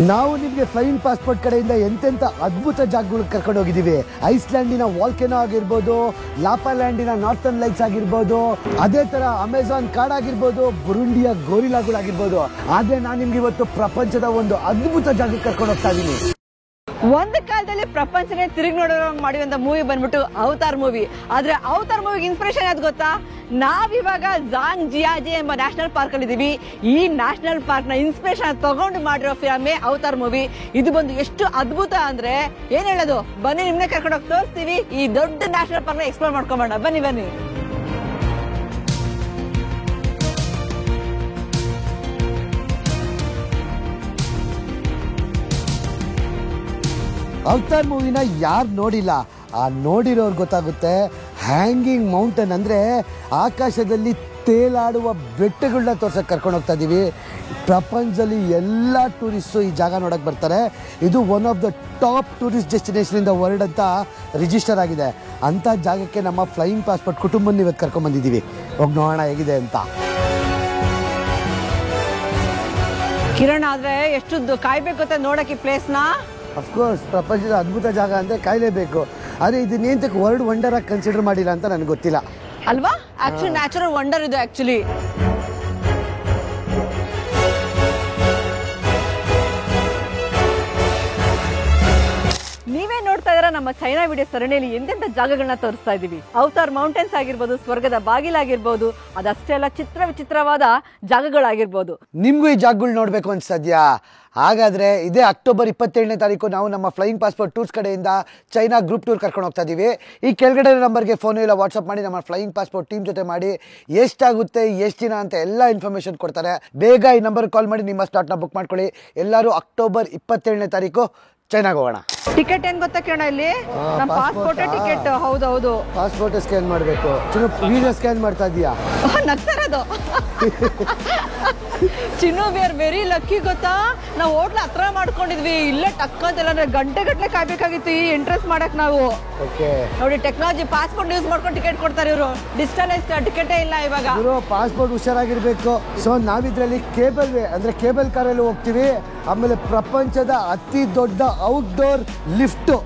ನಾವು ನಿಮಗೆ flying passport ಕಡೆಯಿಂದ ಎಂತೆಂಥ ಅದ್ಭುತ ಜಾಗಗಳಿಗೆ ಕರ್ಕೊಂಡು ಹೋಗಿದ್ದೀವಿ. ಐಸ್ಲ್ಯಾಂಡಿನ ವಾಲ್ಕೆನೋ ಆಗಿರ್ಬೋದು, ಲಾಪಾಲ್ಯಾಂಡಿನ ನಾರ್ತನ್ ಲೈಟ್ಸ್ ಆಗಿರ್ಬೋದು, ಅದೇ ಥರ ಅಮೆಜಾನ್ ಕಾಡ್ ಆಗಿರ್ಬೋದು, ಬುರುಂಡಿಯ ಗೋರಿಲಾಗಳಾಗಿರ್ಬೋದು. ಆದರೆ ನಾನು ನಿಮ್ಗೆ ಇವತ್ತು ಪ್ರಪಂಚದ ಒಂದು ಅದ್ಭುತ ಜಾಗಕ್ಕೆ ಕರ್ಕೊಂಡು ಹೋಗ್ತಾ ಇದ್ದೀನಿ. ಒಂದು ಕಾಲದಲ್ಲಿ ಪ್ರಪಂಚನೇ ತಿರುಗಿ ನೋಡೋ ಮಾಡಿರುವಂತ ಮೂವಿ ಬಂದ್ಬಿಟ್ಟು ಅವತಾರ್ ಮೂವಿ. ಆದ್ರೆ ಅವತಾರ್ ಮೂವಿಗೆ ಇನ್ಸ್ಪಿರೇಷನ್ ಯಾವ್ದು ಗೊತ್ತಾ? ನಾವಿವಾಗ ಜಾಂಗ್ ಜಿಯಾಜೆ ಎಂಬ ನ್ಯಾಷನಲ್ ಪಾರ್ಕ್ ಅಲ್ಲಿ ಇದೀವಿ. ಈ ನ್ಯಾಷನಲ್ ಪಾರ್ಕ್ ನ ಇನ್ಸ್ಪಿರೇಷನ್ ತಗೊಂಡು ಮಾಡಿರೋ ಫಿಲ್ಮೇ ಅವತಾರ್ ಮೂವಿ. ಇದು ಬಂದು ಎಷ್ಟು ಅದ್ಭುತ ಅಂದ್ರೆ ಏನ್ ಹೇಳೋದು, ಬನ್ನಿ ನಿಮ್ನೆ ಕರ್ಕೊಂಡು ಹೋಗಿ ತೋರಿಸ್ತೀವಿ. ಈ ದೊಡ್ಡ ನ್ಯಾಷನಲ್ ಪಾರ್ಕ್ ನ ಎಕ್ಸ್ಪ್ಲೋರ್ ಮಾಡ್ಕೊಂಬೋಣ, ಬನ್ನಿ ಬನ್ನಿ. ಅವತಾರ್ ಮೂವಿನ ಯಾರು ನೋಡಿಲ್ಲ, ಆ ನೋಡಿರೋರು ಗೊತ್ತಾಗುತ್ತೆ. ಹ್ಯಾಂಗಿಂಗ್ ಮೌಂಟೇನ್ ಅಂದರೆ ಆಕಾಶದಲ್ಲಿ ತೇಲಾಡುವ ಬೆಟ್ಟಗಳನ್ನ ತೋರ್ಸಕ್ಕೆ ಕರ್ಕೊಂಡು ಹೋಗ್ತಾ ಇದ್ದೀವಿ. ಪ್ರಪಂಚದಲ್ಲಿ ಎಲ್ಲ ಟೂರಿಸ್ಟು ಈ ಜಾಗ ನೋಡೋಕ್ಕೆ ಬರ್ತಾರೆ. ಇದು one of the top tourist destination in the world ಅಂತ ರಿಜಿಸ್ಟರ್ ಆಗಿದೆ. ಅಂಥ ಜಾಗಕ್ಕೆ ನಮ್ಮ ಫ್ಲೈಯಿಂಗ್ ಪಾಸ್ಪೋರ್ಟ್ ಕುಟುಂಬನ ಇವತ್ತು ಕರ್ಕೊಂಡ್ಬಂದಿದ್ದೀವಿ. ಹೋಗಿ ನೋಡೋಣ ಹೇಗಿದೆ ಅಂತ. ಕಿರಣ್, ಆದ್ರೆ ಎಷ್ಟು ಕಾಯ್ಬೇಕು ಗೊತ್ತಾ ನೋಡಕ್ಕೆ ಈ ಪ್ಲೇಸ್ನ. ಅಫ್ಕೋರ್ಸ್ ಪ್ರಪಂಚದ ಅದ್ಭುತ ಜಾಗ ಅಂದರೆ ಕಾಯಲೇಬೇಕು. ಆದರೆ ಇದನ್ನೇಂತಕ್ಕೆ ವರ್ಲ್ಡ್ ವಂಡರ್ ಆಗಿ ಕನ್ಸಿಡರ್ ಮಾಡಿಲ್ಲ ಅಂತ ನನಗೆ ಗೊತ್ತಿಲ್ಲ ಅಲ್ವಾ? ಆಕ್ಚುಲಿ ನ್ಯಾಚುರಲ್ ವಂಡರ್ ಇದು ಆಕ್ಚುಲಿ. ನೀವೇ ನೋಡ್ತಾ ಇದ್ದೀರಾ ನಮ್ಮ ಚೈನಾ ವಿಡಿಯೋ ಸರಣಿಯಲ್ಲಿ ಎಂತೆಂಥ ಜಾಗಗಳನ್ನ ತೋರಿಸ್ತಾ ಇದೀವಿ. ಅವತಾರ್ ಮೌಂಟೇನ್ಸ್ ಆಗಿರ್ಬೋದು, ಸ್ವರ್ಗದ ಬಾಗಿಲಾಗಿರ್ಬೋದು, ಅದಷ್ಟೇ ಅಲ್ಲ ಚಿತ್ರ ವಿಚಿತ್ರವಾದ ಜಾಗಗಳಾಗಿರ್ಬೋದು. ನಿಮಗೂ ಈ ಜಾಗಗಳು ನೋಡಬೇಕು ಅನ್ಸದ್ಯಾ? ಹಾಗಾದರೆ ಇದೇ ಅಕ್ಟೋಬರ್ 27ನೇ ತಾರೀಕು ನಾವು ನಮ್ಮ ಫ್ಲೈಯಿಂಗ್ ಪಾಸ್ಪೋರ್ಟ್ ಟೂರ್ಸ್ ಕಡೆಯಿಂದ ಚೈನಾ ಗ್ರೂಪ್ ಟೂರ್ ಕರ್ಕೊಂಡು ಹೋಗ್ತಾ ಇದ್ದೀವಿ. ಈ ಕೆಳಗಡೆ ನಂಬರ್ಗೆ ಫೋನು ಇಲ್ಲ ವಾಟ್ಸಪ್ ಮಾಡಿ ನಮ್ಮ ಫ್ಲೈಯಿಂಗ್ ಪಾಸ್ಪೋರ್ಟ್ ಟೀಮ್ ಜೊತೆ ಮಾಡಿ ಎಷ್ಟಾಗುತ್ತೆ, ಎಷ್ಟು ದಿನ ಅಂತ ಎಲ್ಲ ಇನ್ಫಾರ್ಮೇಷನ್ ಕೊಡ್ತಾರೆ. ಬೇಗ ಈ ನಂಬರ್ ಕಾಲ್ ಮಾಡಿ ನಿಮ್ಮ ಸ್ಲಾಟ್ನ ಬುಕ್ ಮಾಡ್ಕೊಳ್ಳಿ. ಎಲ್ಲರೂ ಅಕ್ಟೋಬರ್ 27ನೇ ತಾರೀಕು ಚೈನಾಗೆ ಹೋಗೋಣ. ಟಿಕೆಟ್ ಏನ್ ಗೊತ್ತಾ ಕಿರಣ, ಇಲ್ಲಿ ನಮ್ಮ ಪಾಸ್ಪೋರ್ಟ್ ಟಿಕೆಟ್. ಹೌದೌದು, ಪಾಸ್ಪೋರ್ಟ್ ಸ್ಕ್ಯಾನ್ ಮಾಡಬೇಕು. ವೀಸಾ ಸ್ಕ್ಯಾನ್ ಮಾಡ್ತಾ ಇದೀಯಾ? ನಗ್ತಾ ಇರೋದು. ಚಿನ್ನು, ವಿ ಆರ್ ವೆರಿ ಲಕ್ಕಿ ಗೊತ್ತಾ. ನಾವು ಹೋಟ್ಲ್ ಹತ್ರ ಮಾಡ್ಕೊಂಡಿದ್ವಿ. ಇಲ್ಲೇ ಟಕ್ಕಂತೆಲ್ಲ ಗಂಟೆ ಗಟ್ಟಲೆ ಕಾಯ್ಬೇಕಾಗಿತ್ತು ಈ ಎಂಟ್ರೆನ್ಸ್ ಮಾಡಕ್. ನಾವು ನೋಡಿ ಟೆಕ್ನಾಲಜಿ ಪಾಸ್ಪೋರ್ಟ್ ಯೂಸ್ ಮಾಡ್ಕೊಂಡು ಟಿಕೆಟ್ ಕೊಡ್ತಾರೆ ಇವರು. ಡಿಜಿಟಲೈಸ್ ಟಿಕೆಟೇ ಇಲ್ಲ ಇವಾಗ. ಪಾಸ್ಪೋರ್ಟ್ ಹುಷಾರಾಗಿರ್ಬೇಕು. ಸೊ ನಾವಿದ್ರಲ್ಲಿ ಕೇಬಲ್ ವೇ ಅಂದ್ರೆ ಕೇಬಲ್ ಕಾರಲ್ಲಿ ಹೋಗ್ತೀವಿ. ಆಮೇಲೆ ಪ್ರಪಂಚದ ಅತಿ ದೊಡ್ಡ ಔಟ್ಡೋರ್ ಲಿಫ್ಟು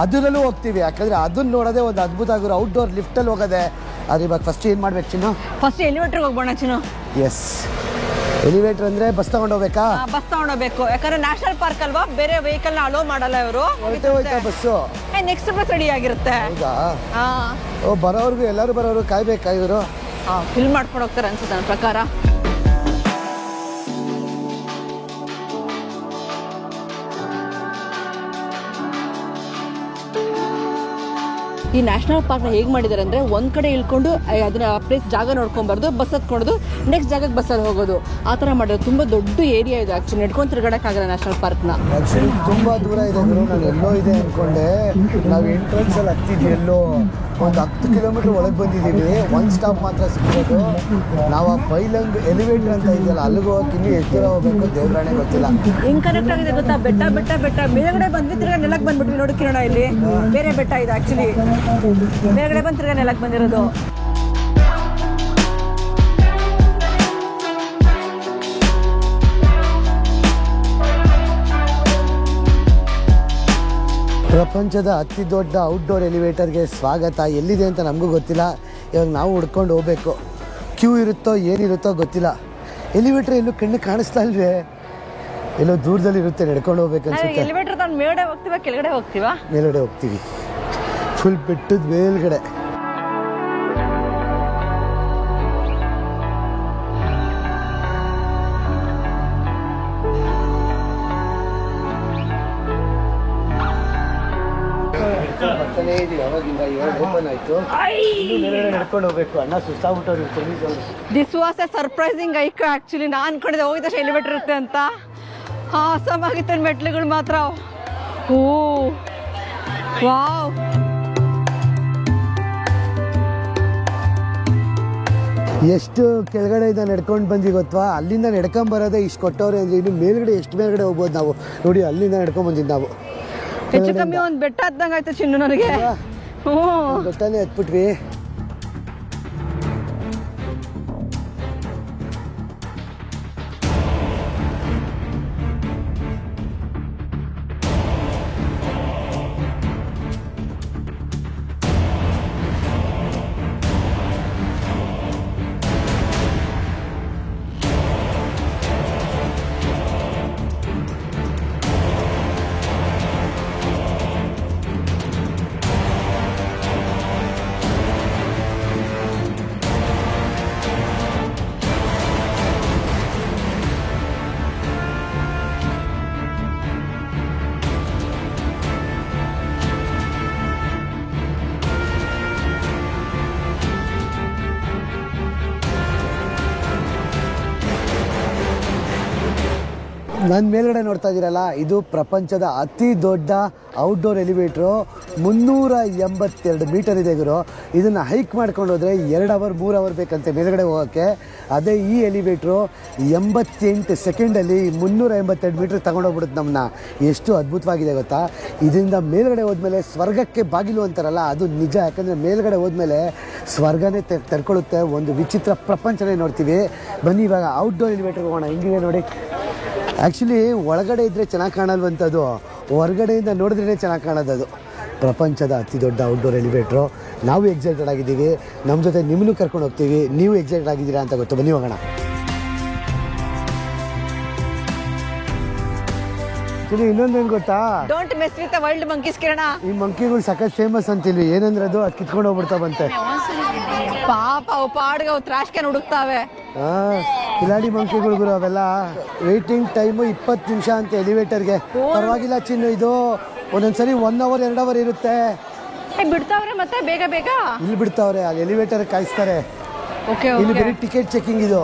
ಅದರಲ್ಲೂ ಹೋಗ್ತೀವಿ. ಯಾಕಂದ್ರೆ ಅದನ್ನ ನೋಡೋದೇ ಒಂದು ಅದ್ಭುತ ಆಗಿರೋ ಔಟ್ಡೋರ್ ಲಿಫ್ಟಲ್ಲಿ ಹೋಗೋದೆ. ಆದರೆ ಇವಾಗ ಫಸ್ಟ್ ಏನು ಮಾಡ್ಬೇಕು ಚಿನ್ನು? ಫಸ್ಟ್ ಎಲಿವೇಟರ್ಗೆ ಹೋಗ್ಬೋಣ ಚಿನ್ನು. ಎಸ್, ಎಲಿವೇಟರ್ ಅಂದ್ರೆ ಬಸ್ ತಗೊಂಡು ಹೋಗ್ಬೇಕಾ? ಬಸ್ ತಗೊಂಡು ಹೋಗ್ಬೇಕು. ಯಾಕಂದ್ರೆ ನ್ಯಾಷನಲ್ ಪಾರ್ಕ್ ಅಲ್ವಾ, ಬೇರೆ ವೆಹಿಕಲ್ ನ ಅಲೋ ಮಾಡಲ್ಲ ಇವರು. ಬಸ್ಸು ನೆಕ್ಸ್ಟ್ ಬಸ್ ರೆಡಿ ಆಗಿರುತ್ತೆ. ಹೌದಾ? ಬರೋರ್ಗು ಎಲ್ಲರೂ ಬರೋರು ಕಾಯ್ಬೇಕಾ ಇವರು? ಫಿಲ್ ಮಾಡ್ಕೊಂಡು ಹೋಗ್ತಾರೆ ಅನ್ಸುತ್ತೆ ನನ್ನ ಪ್ರಕಾರ. ಈ ನ್ಯಾಷನಲ್ ಪಾರ್ಕ್ನ ಹೇಗೆ ಮಾಡಿದ್ದಾರೆ ಅಂದರೆ ಒಂದು ಕಡೆ ಇಳ್ಕೊಂಡು ಅದನ್ನ ಪ್ಲೇಸ್ ಜಾಗ ನೋಡ್ಕೊಂಬಾರ್ದು, ಬಸ್ ಹತ್ಕೊಂಡು ನೆಕ್ಸ್ಟ್ ಜಾಗಕ್ಕೆ ಬಸ್ಸಲ್ಲಿ ಹೋಗೋದು, ಆ ಥರ ಮಾಡೋದು. ತುಂಬ ದೊಡ್ಡ ಏರಿಯಾ ಇದೆ ಆ್ಯಕ್ಚುಲಿ. ನಡ್ಕೊಂಡು ತಿರ್ಗಾಡಕ್ಕಾಗಲ್ಲ ನ್ಯಾಷನಲ್ ಪಾರ್ಕ್ನ. ಆ್ಯಕ್ಚುಲಿ ತುಂಬ ದೂರ ಇದೆ ಗುರು. ನಾನು ಎಲ್ಲೋ ಇದೆ ಅಂದ್ಕೊಂಡೆ. ನಾವು ಎಂಟ್ರೆನ್ಸಲ್ಲಿ ಹತ್ತಿದ್ವಿ, ಎಲ್ಲೋ ಒಂದು 10 ಕಿಲೋಮೀಟ್ರ್ ಒಳಗೆ ಬಂದಿದ್ದೀವಿ. ಒಂದು ಸ್ಟಾಪ್ ಮಾತ್ರ ಸಿಕ್ಕೋದು. ನಾವು ಆ ಬೈಲಂಗ್ ಎಲಿವೇಟರ್ ಅಂತ ಇದೆಯಲ್ಲ, ಅಲ್ಲಿಗೆ ಹೋಗಕ್ಕೆ ಇನ್ನೂ ಎಷ್ಟು ದೂರ ಹೋಗ್ಬೇಕು ದೇವ್ರಾಣೆ ಗೊತ್ತಿಲ್ಲ. ಹೆಂಗೆ ಕನೆಕ್ಟ್ ಆಗಿದೆ ಗೊತ್ತಾ? ಬೆಟ್ಟ ಬೆಟ್ಟ ಬೆಟ್ಟ ಮೇಲ್ಗಡೆ ಬಂದ್ವಿ, ತಿರ್ಗಾ ನೆಲಕ್ಕೆ ಬಂದ್ಬಿಟ್ವಿ. ನೋಡಿ ಕಿರಣ, ಇಲ್ಲಿ ಬೇರೆ ಬೆಟ್ಟ ಇದೆ ಆ್ಯಕ್ಚುಲಿ. ಮೇಲ್ಗಡೆ ಬಂದು ತಿರ್ಗಾ ನೆಲಕ್ಕೆ ಬಂದಿರೋದು. ಪ್ರಪಂಚದ ಅತಿ ದೊಡ್ಡ ಔಟ್ಡೋರ್ ಎಲಿವೇಟರ್ಗೆ ಸ್ವಾಗತ. ಎಲ್ಲಿದೆ ಅಂತ ನಮಗೂ ಗೊತ್ತಿಲ್ಲ. ಇವಾಗ ನಾವು ಹುಡ್ಕೊಂಡು ಹೋಗ್ಬೇಕು. ಕ್ಯೂ ಇರುತ್ತೋ ಏನಿರುತ್ತೋ ಗೊತ್ತಿಲ್ಲ. ಎಲಿವೇಟರ್ ಎಲ್ಲೂ ಕಣ್ಣು ಕಾಣಿಸ್ತಾ ಇಲ್ವೇ? ಎಲ್ಲೋ ದೂರದಲ್ಲಿ ಇರುತ್ತೆ, ನಡ್ಕೊಂಡು ಹೋಗ್ಬೇಕು ಅನ್ಸುತ್ತೆ. ಎಲಿವೇಟರ್ ತಂದು ಮೇಲ್ಗಡೆ ಹೋಗ್ತೀವಾ ಕೆಳಗಡೆ ಹೋಗ್ತೀವಾ? ಮೇಲ್ಗಡೆ ಹೋಗ್ತೀವಿ, ಫುಲ್ ಬೆಟ್ಟದ ಮೇಲ್ಗಡೆ. ಯಾವಾಗಿಂದ ಓಪನ್ ಆಯ್ತು, ನಡ್ಕೊಂಡು ಹೋಗ್ಬೇಕು. ಅಣ್ಣ ಸುಸ್ತಾಗ್ಬಿಟ್ಟವ್ರು. This was a surprising hike actually. ನಾನು ಅನ್ಕೊಂಡಿದ್ದೆ ಹೋಗಿದ ತಕ್ಷಣ ಎಲಿವೇಟರ್ ಇರುತ್ತೆ ಅಂತ. ಆಸಮ್ ಆಗಿತ್ತು ಮೆಟ್ಲುಗಳು ಮಾತ್ರ. ಓ ವಾವ್. ಎಷ್ಟು ಕೆಳಗಡೆಯಿಂದ ನಡ್ಕೊಂಡು ಬಂದ್ವಿ ಗೊತ್ತಾ? ಅಲ್ಲಿಂದ ನಡ್ಕೊಂಬರೋದೇ ಇಷ್ಟು ಕೊಟ್ಟವ್ರೆ ಅಂದರೆ ಇನ್ನು ಮೇಲ್ಗಡೆ ಎಷ್ಟು ಮೇಲ್ಗಡೆ ಹೋಗ್ಬೋದು ನಾವು. ನೋಡಿ ಅಲ್ಲಿಂದ ನಡ್ಕೊಂಡು ಬಂದಿದ್ದು ನಾವು. ಹೆಚ್ಚು ಕಮ್ಮಿ ಒಂದು ಬೆಟ್ಟ ಹತ್ತಂಗೆ ಆಯ್ತು ಚಿನ್ನು ನನಗೆ. ಬೆಟ್ಟನೇ ಹತ್ಬಿಟ್ವಿ. ನನ್ನ ಮೇಲ್ಗಡೆ ನೋಡ್ತಾ ಇದ್ದೀರಲ್ಲ, ಇದು ಪ್ರಪಂಚದ ಅತಿ ದೊಡ್ಡ ಔಟ್ಡೋರ್ ಎಲಿವೇಟ್ರು. 382 ಮೀಟರ್ ಇದೆ ಗುರು. ಇದನ್ನು ಹೈಕ್ ಮಾಡ್ಕೊಂಡು ಹೋದರೆ 2 ಅವರ್ 3 ಅವರ್ ಬೇಕಂತೆ ಮೇಲ್ಗಡೆ ಹೋಗೋಕ್ಕೆ. ಅದೇ ಈ ಎಲಿವೇಟ್ರು 88 ಸೆಕೆಂಡಲ್ಲಿ 382 ಮೀಟ್ರ್ ತಗೊಂಡೋಗ್ಬಿಡುತ್ತೆ ನಮ್ಮನ್ನ. ಎಷ್ಟು ಅದ್ಭುತವಾಗಿದೆ ಗೊತ್ತಾ. ಇದರಿಂದ ಮೇಲ್ಗಡೆ ಹೋದ್ಮೇಲೆ ಸ್ವರ್ಗಕ್ಕೆ ಬಾಗಿಲು ಅಂತಾರಲ್ಲ, ಅದು ನಿಜ. ಯಾಕಂದರೆ ಮೇಲ್ಗಡೆ ಹೋದ್ಮೇಲೆ ಸ್ವರ್ಗನೇ ತೆರ್ಕೊಳ್ಳುತ್ತೆ. ಒಂದು ವಿಚಿತ್ರ ಪ್ರಪಂಚನೇ ನೋಡ್ತೀವಿ. ಬನ್ನಿ ಇವಾಗ ಔಟ್ಡೋರ್ ಎಲಿವೇಟ್ರಿಗೆ ಹೋಗೋಣ. ಹಿಂಗಿದೆ ನೋಡಿ. ಆ್ಯಕ್ಚುಲಿ ಒಳಗಡೆ ಇದ್ದರೆ ಚೆನ್ನಾಗಿ ಕಾಣಲ್ವಂಥದ್ದು, ಹೊರಗಡೆಯಿಂದ ನೋಡಿದ್ರೇ ಚೆನ್ನಾಗಿ ಕಾಣೋದು. ಪ್ರಪಂಚದ ಅತಿ ದೊಡ್ಡ ಔಟ್ಡೋರ್ ಎಲಿವೇಟ್ರು. ನಾವು ಎಕ್ಸೈಟೆಡ್ ಆಗಿದ್ದೀವಿ, ನಮ್ಮ ಜೊತೆ ನಿಮ್ಮನ್ನು ಕರ್ಕೊಂಡು ಹೋಗ್ತೀವಿ. ನೀವು ಎಕ್ಸೈಟೆಡ್ ಆಗಿದ್ದೀರಾ ಅಂತ ಗೊತ್ತು. ಬನ್ನಿ ಹೋಗೋಣ. ಇನ್ನೊಂದೇನು ಗೊತ್ತಾ, don't mess with world monkeys Kiran. ಈ ಮಂಕಿಗಳು ಸಖತ್ ಫೇಮಸ್ ಅಂತಿಲ್ವಿ. ಏನಂದ್ರೆ ಅದು ಕಿತ್ಕೊಂಡು ಹೋಗ್ಬಿಡ್ತಾ ಬಂತೆ. ಪಾಪ ಅವು ಪಾಡ್ಗೆ ಅವು ತ್ರಾಷ್ಕೆ ಹುಡುಕ್ತಾವೆ. ಕಿಲಾಡಿ ಮಂಕಿಗಳು ಗುರು ಅವೆಲ್ಲ. ವೇಟಿಂಗ್ ಟೈಮು 20 ನಿಮಿಷ ಅಂತ ಎಲಿವೇಟರ್ಗೆ. ಪರವಾಗಿಲ್ಲ ಚಿನ್ನು, ಇದು ಒಂದೊಂದ್ಸರಿ 1 ಅವರ್ 2 ಅವರ್ ಇರುತ್ತೆ. ಬಿಡ್ತಾವ್ರೆ ಮತ್ತೆ ಬೇಗ ಬೇಗ ಇಲ್ಲಿ ಬಿಡ್ತಾವ್ರೆ, ಅಲ್ಲಿ ಎಲಿವೇಟರ್ ಕಾಯಿಸ್ತಾರೆ. ಇಲ್ಲಿ ಬರೀ ಟಿಕೆಟ್ ಚೆಕಿಂಗ್. ಇದು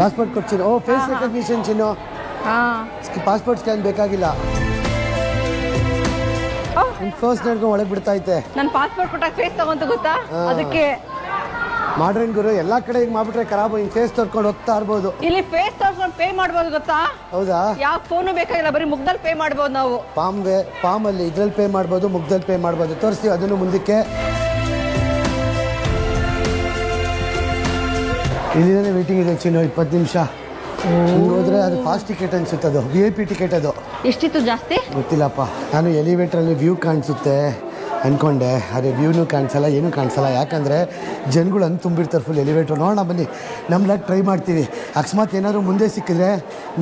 ಪಾಸ್ಪೋರ್ಟ್ ಕೊಡ್ತೀನಿ. ಓ, ಫೇಸ್ ರೆಕಗ್ನಿಷನ್ ಚಿನ್ನು. ಪಾಸ್ಪೋರ್ಟ್ ಸ್ಕ್ಯಾನ್ ಬೇಕಾಗಿಲ್ಲ. ಫಸ್ಟ್ ನಡ್ಕೊಂಡು ಒಳಗೆ ಬಿಡ್ತಾ ಐತೆ. ನನ್ನ ಪಾಸ್ಪೋರ್ಟ್ ಕೊಟ್ಟಾಗ ಫೇಸ್ ತಗೊಂತ ಗೊತ್ತಾ, ಅದಕ್ಕೆ ಮಾಡ್ರೇನ್ ಗುರು. ಎಲ್ಲಾ ಕಡೆ ಈಗ ಮಾಡ್ಬಿಟ್ರೆ ಖರಾಬ್. ಹಿಂಗ್ ಫೇಸ್ ತೋರ್ಕೊಂಡು ಹೋಗ್ತಾ ಇರ್ಬೋದು. ಇಲ್ಲಿ ಫೇಸ್ ತೋರ್ಸ್ಕೊಂಡು ಪೇ ಮಾಡ್ಬೋದು ಗೊತ್ತಾ. ಹೌದಾ? ಯಾವ ಫೋನು ಬೇಕಾಗಿಲ್ಲ, ಬರೀ ಮುಗ್ದಲ್ಲಿ ಪೇ ಮಾಡ್ಬೋದು ನಾವು. ಪಾಮ್ ಅಲ್ಲಿ ಇದ್ರಲ್ಲಿ ಪೇ ಮಾಡ್ಬೋದು, ಮುಗ್ದಲ್ಲಿ ಪೇ ಮಾಡ್ಬೋದು. ತೋರಿಸ್ತೀವಿ ಅದನ್ನು ಮುಂದಕ್ಕೆ. ಇಲ್ಲಿಂದ ವೇಟಿಂಗ್ ಇದೆ ಚಿನ್ನು, 20 ನಿಮಿಷ. ಹೋದ್ರೆ ಅದು ಫಾಸ್ಟ್ ಟಿಕೆಟ್ ಅನ್ಸುತ್ತೆ. ಅದು VIP ಟಿಕೆಟ್. ಅದು ಎಷ್ಟಿತ್ತು ಜಾಸ್ತಿ ಗೊತ್ತಿಲ್ಲಪ್ಪ. ನಾನು ಎಲಿವೇಟ್ರಲ್ಲಿ ವ್ಯೂ ಕಾಣಿಸುತ್ತೆ ಅಂದ್ಕೊಂಡೆ, ಆದರೆ ವ್ಯೂನೂ ಕಾಣಿಸಲ್ಲ, ಏನೂ ಕಾಣಿಸಲ್ಲ. ಯಾಕಂದರೆ ಜನಗಳು ಅಂದು ತುಂಬಿರ್ತಾರೆ ಫುಲ್ ಎಲಿವೇಟ್ರ್. ನೋಡೋಣ ಬನ್ನಿ, ನಮ್ಮ ಲಕ್ ಟ್ರೈ ಮಾಡ್ತೀವಿ. ಅಕಸ್ಮಾತ್ ಏನಾದರೂ ಮುಂದೆ ಸಿಕ್ಕಿದ್ರೆ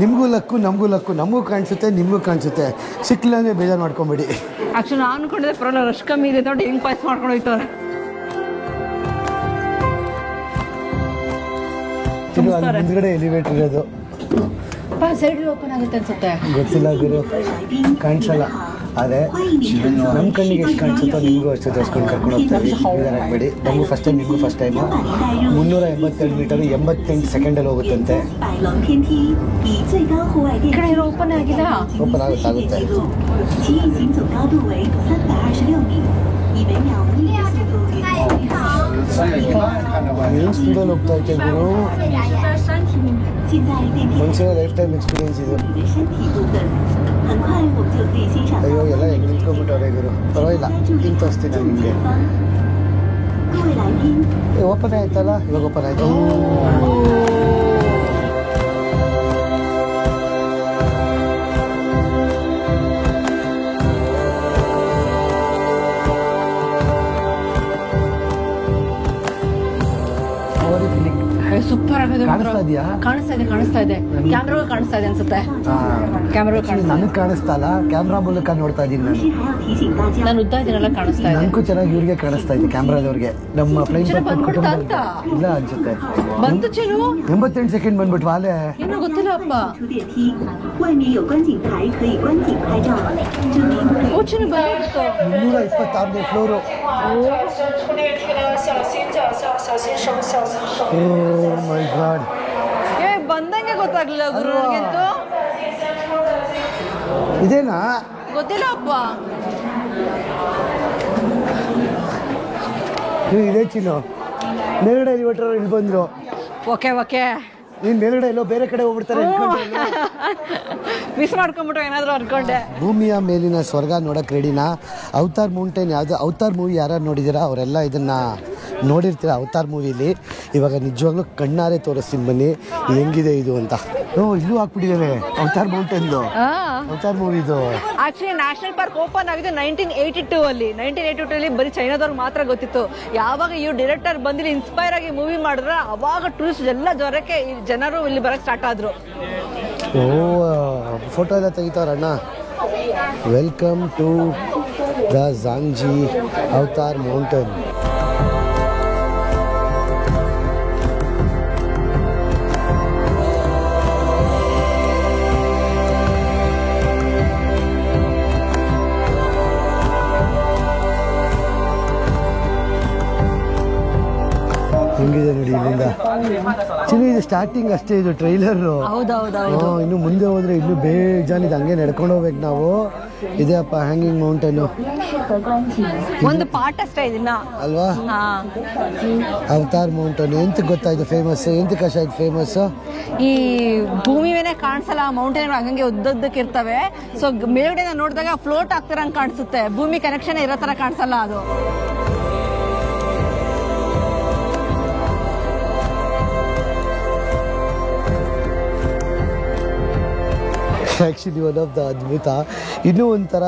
ನಿಮಗೂ ಲಕ್ಕು, ನಮಗೂ ಲಕ್ಕು. ನಮಗೂ ಕಾಣಿಸುತ್ತೆ, ನಿಮಗೂ ಕಾಣಿಸುತ್ತೆ. ಸಿಕ್ಕಿಲ್ಲ ಅಂದರೆ ಬೇಜಾರು ಮಾಡ್ಕೊಂಬಿಡಿ. ಆ್ಯಕ್ಚುಲಿ ನಾನು ಅನ್ಕೊಂಡಿದ್ದೆ ಪರವಾಗಿಲ್ಲ, ರಶ್ ಕಮ್ಮಿ ಇದೆ ನೋಡಿ, ಹೆಂಗೆ ಪಾಸ್ ಮಾಡ್ಕೊಂಡು ಹೋಯ್ತವ್ರೆ. ಮುಂದ್ಗಡೆ ಎಲಿವೇಟರ್ ಇರೋದು. ಸೈಡ್ ಓಪನ್ ಆಗುತ್ತೆ ಅನ್ಸುತ್ತೆ. ಗೊತ್ತಿಲ್ಲ ಗುರು, ಕಾಣಿಸಲ್ಲ. ಆದರೆ ನಮ್ಮ ಕಣ್ಣಿಗೆ ಎಷ್ಟು ಕಾಣಿಸುತ್ತೋ ನಿಮಗೂ ಅಷ್ಟು ತೋರಿಸ್ಕೊಂಡು ಕರ್ಕೊಂಡು ಹೋಗ್ತಾರೆ. ಬೇಡಿ, ನಮಗೂ ಫಸ್ಟ್ ಟೈಮ್, ನಿಮಗೂ ಫಸ್ಟ್ ಟೈಮು. 382 ಮೀಟರು 88 ಸೆಕೆಂಡಲ್ಲಿ ಹೋಗುತ್ತಂತೆ. ಓಪನ್ ಆಗಿಲ್ಲ. ಓಪನ್ ಆಗುತ್ತೆ. ಏನು ಸ್ಪೀಡಲ್ಲಿ ಹೋಗ್ತಾ ಐತೆ ಗುರು. ಮನುಷ್ಯನ ಲೈಫ್ ಟೈಮ್ ಎಕ್ಸ್ಪೀರಿಯನ್ಸ್ ಇದು. ಅಯ್ಯೋ, ಎಲ್ಲ ಹೆಂಗೆ ನಿಂತ್ಕೊಂಡ್ಬಿಟ್ಟವ್ರೆ ಗುರು. ಪರವಾಗಿಲ್ಲ, ಹಿಂಗೆ ತೋರಿಸ್ತೀನಿ ನಾನು ನಿಮಗೆ. ಓಪನ್ ಆಯ್ತಲ್ಲ, ಇವಾಗ ಓಪನ್ ಆಯ್ತು. ಸೂಪರ್ ಆಗಿದೆ. ಕಾಣಿಸ್ತಾ ಇದೆ. ಕ್ಯಾಮ್ರಾ ಕಾಣಿಸ್ತಾ ಇದೆ ಅನ್ಸುತ್ತೆ. ಕ್ಯಾಮ್ರಾ ನನಗೆ ಕಾಣಿಸ್ತಾ ಇಲ್ಲ, ಕ್ಯಾಮ್ರಾ ಮೂಲಕ ನೋಡ್ತಾ ಇದ್ದೀನಿ ನಾನು ಉದ್ದ ಇದನ್ನೆಲ್ಲ ಕಾಣಿಸ್ತಾ ಇದೆ. ನನಗೂ ಚೆನ್ನಾಗಿ ಇವ್ರಿಗೆ ಕಾಣಿಸ್ತಾ ಇದೆ, ಕ್ಯಾಮ್ರಾದವ್ರಿಗೆ. ನಮ್ಮ ಫ್ಲೈಟ್ ಇಲ್ಲ ಅನ್ಸುತ್ತೆ. ಬಂತು ಚಲು 88 ಸೆಕೆಂಡ್ ಬಂದ್ಬಿಟ್ಟು ವಾಲೆ. ಇನ್ನೂ ಗೊತ್ತಿಲ್ಲ ಅಪ್ಪ. ಓ ಚಲು ಬಂತು. 226ನೇ ಫ್ಲೋರು. Oh my God. ಬಂದಂಗೆ ಗೊತ್ತಾಗ್ಲಿಲ್ಲ ಗುರು ನನಗಂತೂ. ಇದೇನಾ ಗೊತ್ತಿಲ್ಲ ಅಪ್ಪ. ಇದೇ ಚಿನ್ನು. ಮೇಲ್ಗಡೆ ಎಲಿವೇಟರ್ ಇಲ್ಲಿ ಬಂದ್ರು. ಓಕೆ ನೀನು ಮೇಲ್ಗಡೆ ಎಲ್ಲೋ ಬೇರೆ ಕಡೆ ಹೋಗ್ಬಿಡ್ತಾರೆ ಮಿಸ್ ಮಾಡ್ಕೊಂಡ್ಬಿಟ್ಟು ಏನಾದರೂ ಅನ್ಕೊಂಡೆ. ಭೂಮಿಯ ಮೇಲಿನ ಸ್ವರ್ಗ ನೋಡಕ್ಕೆ ರೆಡಿನಾ? ಅವತಾರ್ ಮೌಂಟೇನ್ ಯಾವುದು? ಅವತಾರ್ ಮೂವಿ ಯಾರು ನೋಡಿದ್ದೀರಾ ಅವರೆಲ್ಲ ಇದನ್ನು ನೋಡಿರ್ತೀರ. ಅವತಾರ್ ಮೂವಿಲಿ ಇವಾಗ ನಿಜವಾಗ್ಲೂ ಕಣ್ಣಾರೆ ತೋರಿಸ್ತೀನಿ ಬನ್ನಿ ಹೆಂಗಿದೆ ಇದು ಅಂತ. ಇದು ಹಾಕ್ಬಿಟ್ಟಿದ್ದಾರೆ ಅವತಾರ್ ಮೌಂಟೇನ್ದು, ಅವತಾರ್ ಮೂವಿದು. ಆಕ್ಚುಲಿ ನ್ಯಾಷನಲ್ ಪಾರ್ಕ್ ಓಪನ್ ಆಗಿದೆ 1982 ಅಲ್ಲಿ. 1982 ಅಲ್ಲಿ ಬರೀ ಚೈನಾದವ್ರಿಗೆ ಮಾತ್ರ ಗೊತ್ತಿತ್ತು. ಯಾವಾಗ ಇವ್ರು ಡೈರೆಕ್ಟರ್ ಬಂದಿಲ್ಲಿ ಇನ್ಸ್ಪೈರ್ ಆಗಿ ಮೂವಿ ಮಾಡಿದ್ರೆ ಅವಾಗ ಟೂರಿಸ್ಟ್ ಎಲ್ಲ ಜ್ವರಕ್ಕೆ ಜನರು ಇಲ್ಲಿ ಬರಕ್ಕೆ ಸ್ಟಾರ್ಟ್ ಆದ್ರು. ಫೋಟೋ ಎಲ್ಲ ತೆಗಿತಾರಣ್ಣ. Welcome to the Zhangji Avatar Mountain. ಹೆಂಗಿದೆ ನೋಡಿ ಇಲ್ಲಿಂದ. ಆಕ್ಚುಲಿ ಇದು ಸ್ಟಾರ್ಟಿಂಗ್ ಅಷ್ಟೇ, ಇದು ಟ್ರೈಲರು. ಹೌದೌದೌದು. ಇನ್ನು ಮುಂದೆ ಹೋದ್ರೆ ಇನ್ನೂ ಬೇಜಾನಿದೆ, ಹಂಗೆ ನಡ್ಕೊಂಡು ಹೋಗ್ಬೇಕು ನಾವು. ಇದೆಯಪ್ಪ ಹ್ಯಾಂಗಿಂಗ್ ಮೌಂಟೇನು, ಒಂದು ಪಾರ್ಟ್ ಅಷ್ಟೇ ಇದನ್ನ ಅಲ್ವಾ? ಅವತಾರ್ ಮೌಂಟೇನ್ ಎಂತ ಗೊತ್ತಾಯ್ತು ಫೇಮಸ್, ಎಂತ ಕಷ್ಟ ಇದು ಫೇಮಸ್? ಈ ಭೂಮಿ ಮೇಲೆ ಕಾಣಿಸಲ್ಲ, ಮೌಂಟೇನ್ ಹಂಗೆ ಉದ್ದದ್ದಕ್ಕೆ ಇರ್ತವೆ. ಸೊ ಮೇಲ್ಗಡೆ ನೋಡಿದಾಗ ಫ್ಲೋಟ್ ಆಗ್ತಿರಂಗ್ ಕಾಣಿಸುತ್ತೆ, ಭೂಮಿ ಕನೆಕ್ಷನ್ ಇರೋ ತರ ಕಾಣಿಸಲ್ಲ ಅದು. ಆ್ಯಕ್ಚುಲಿ ಒನ್ ಆಫ್ ದ ಅದ್ಭುತ. ಇನ್ನೂ ಒಂಥರ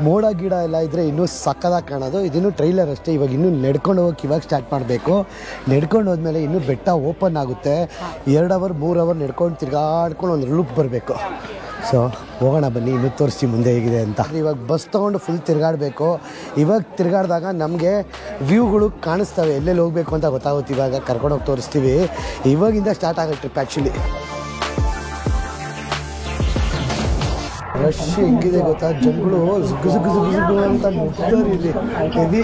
ಮೋಡ ಗಿಡ ಎಲ್ಲ ಇದ್ದರೆ ಇನ್ನೂ ಸಕ್ಕದಾಗಿ ಕಾಣೋದು. ಇದಿನ್ನೂ ಟ್ರೈಲರ್ ಅಷ್ಟೇ. ಇವಾಗ ಇನ್ನೂ ನಡ್ಕೊಂಡು ಹೋಗಕ್ಕೆ ಇವಾಗ ಸ್ಟಾರ್ಟ್ ಮಾಡಬೇಕು. ನಡ್ಕೊಂಡು ಹೋದ್ಮೇಲೆ ಇನ್ನೂ ಬೆಟ್ಟ ಓಪನ್ ಆಗುತ್ತೆ. 2 ಅವರ್ 3 ಅವರ್ ನಡ್ಕೊಂಡು ತಿರ್ಗಾಡ್ಕೊಂಡು ಒಂದು ಲುಕ್ ಬರಬೇಕು. ಸೊ ಹೋಗೋಣ ಬನ್ನಿ, ಇನ್ನೂ ತೋರಿಸಿ ಮುಂದೆ ಹೇಗಿದೆ ಅಂತ. ಇವಾಗ ಬಸ್ ತೊಗೊಂಡು ಫುಲ್ ತಿರ್ಗಾಡಬೇಕು. ಇವಾಗ ತಿರ್ಗಾಡಿದಾಗ ನಮಗೆ ವ್ಯೂಗಳು ಕಾಣಿಸ್ತವೆ, ಎಲ್ಲೆಲ್ಲಿ ಹೋಗಬೇಕು ಅಂತ ಗೊತ್ತಾಗುತ್ತೆ. ಇವಾಗ ಕರ್ಕೊಂಡೋಗಿ ತೋರಿಸ್ತೀವಿ. ಇವಾಗಿಂದ ಸ್ಟಾರ್ಟ್ ಆಗೋ ಟ್ರಿಪ್ ಆ್ಯಕ್ಚುಲಿ. ರಶ್ ಹೆಂಗಿದೆ ಗೊತ್ತಾ, ಜನಗಳು ಜುಗ್ಗು ಜುಗ್ಗು ಜುಗ್ಗು ಜುಗ್ಗು ಅಂತ ನುಗ್ತಾರೆ ಇಲ್ಲಿ. ಹೆವಿ.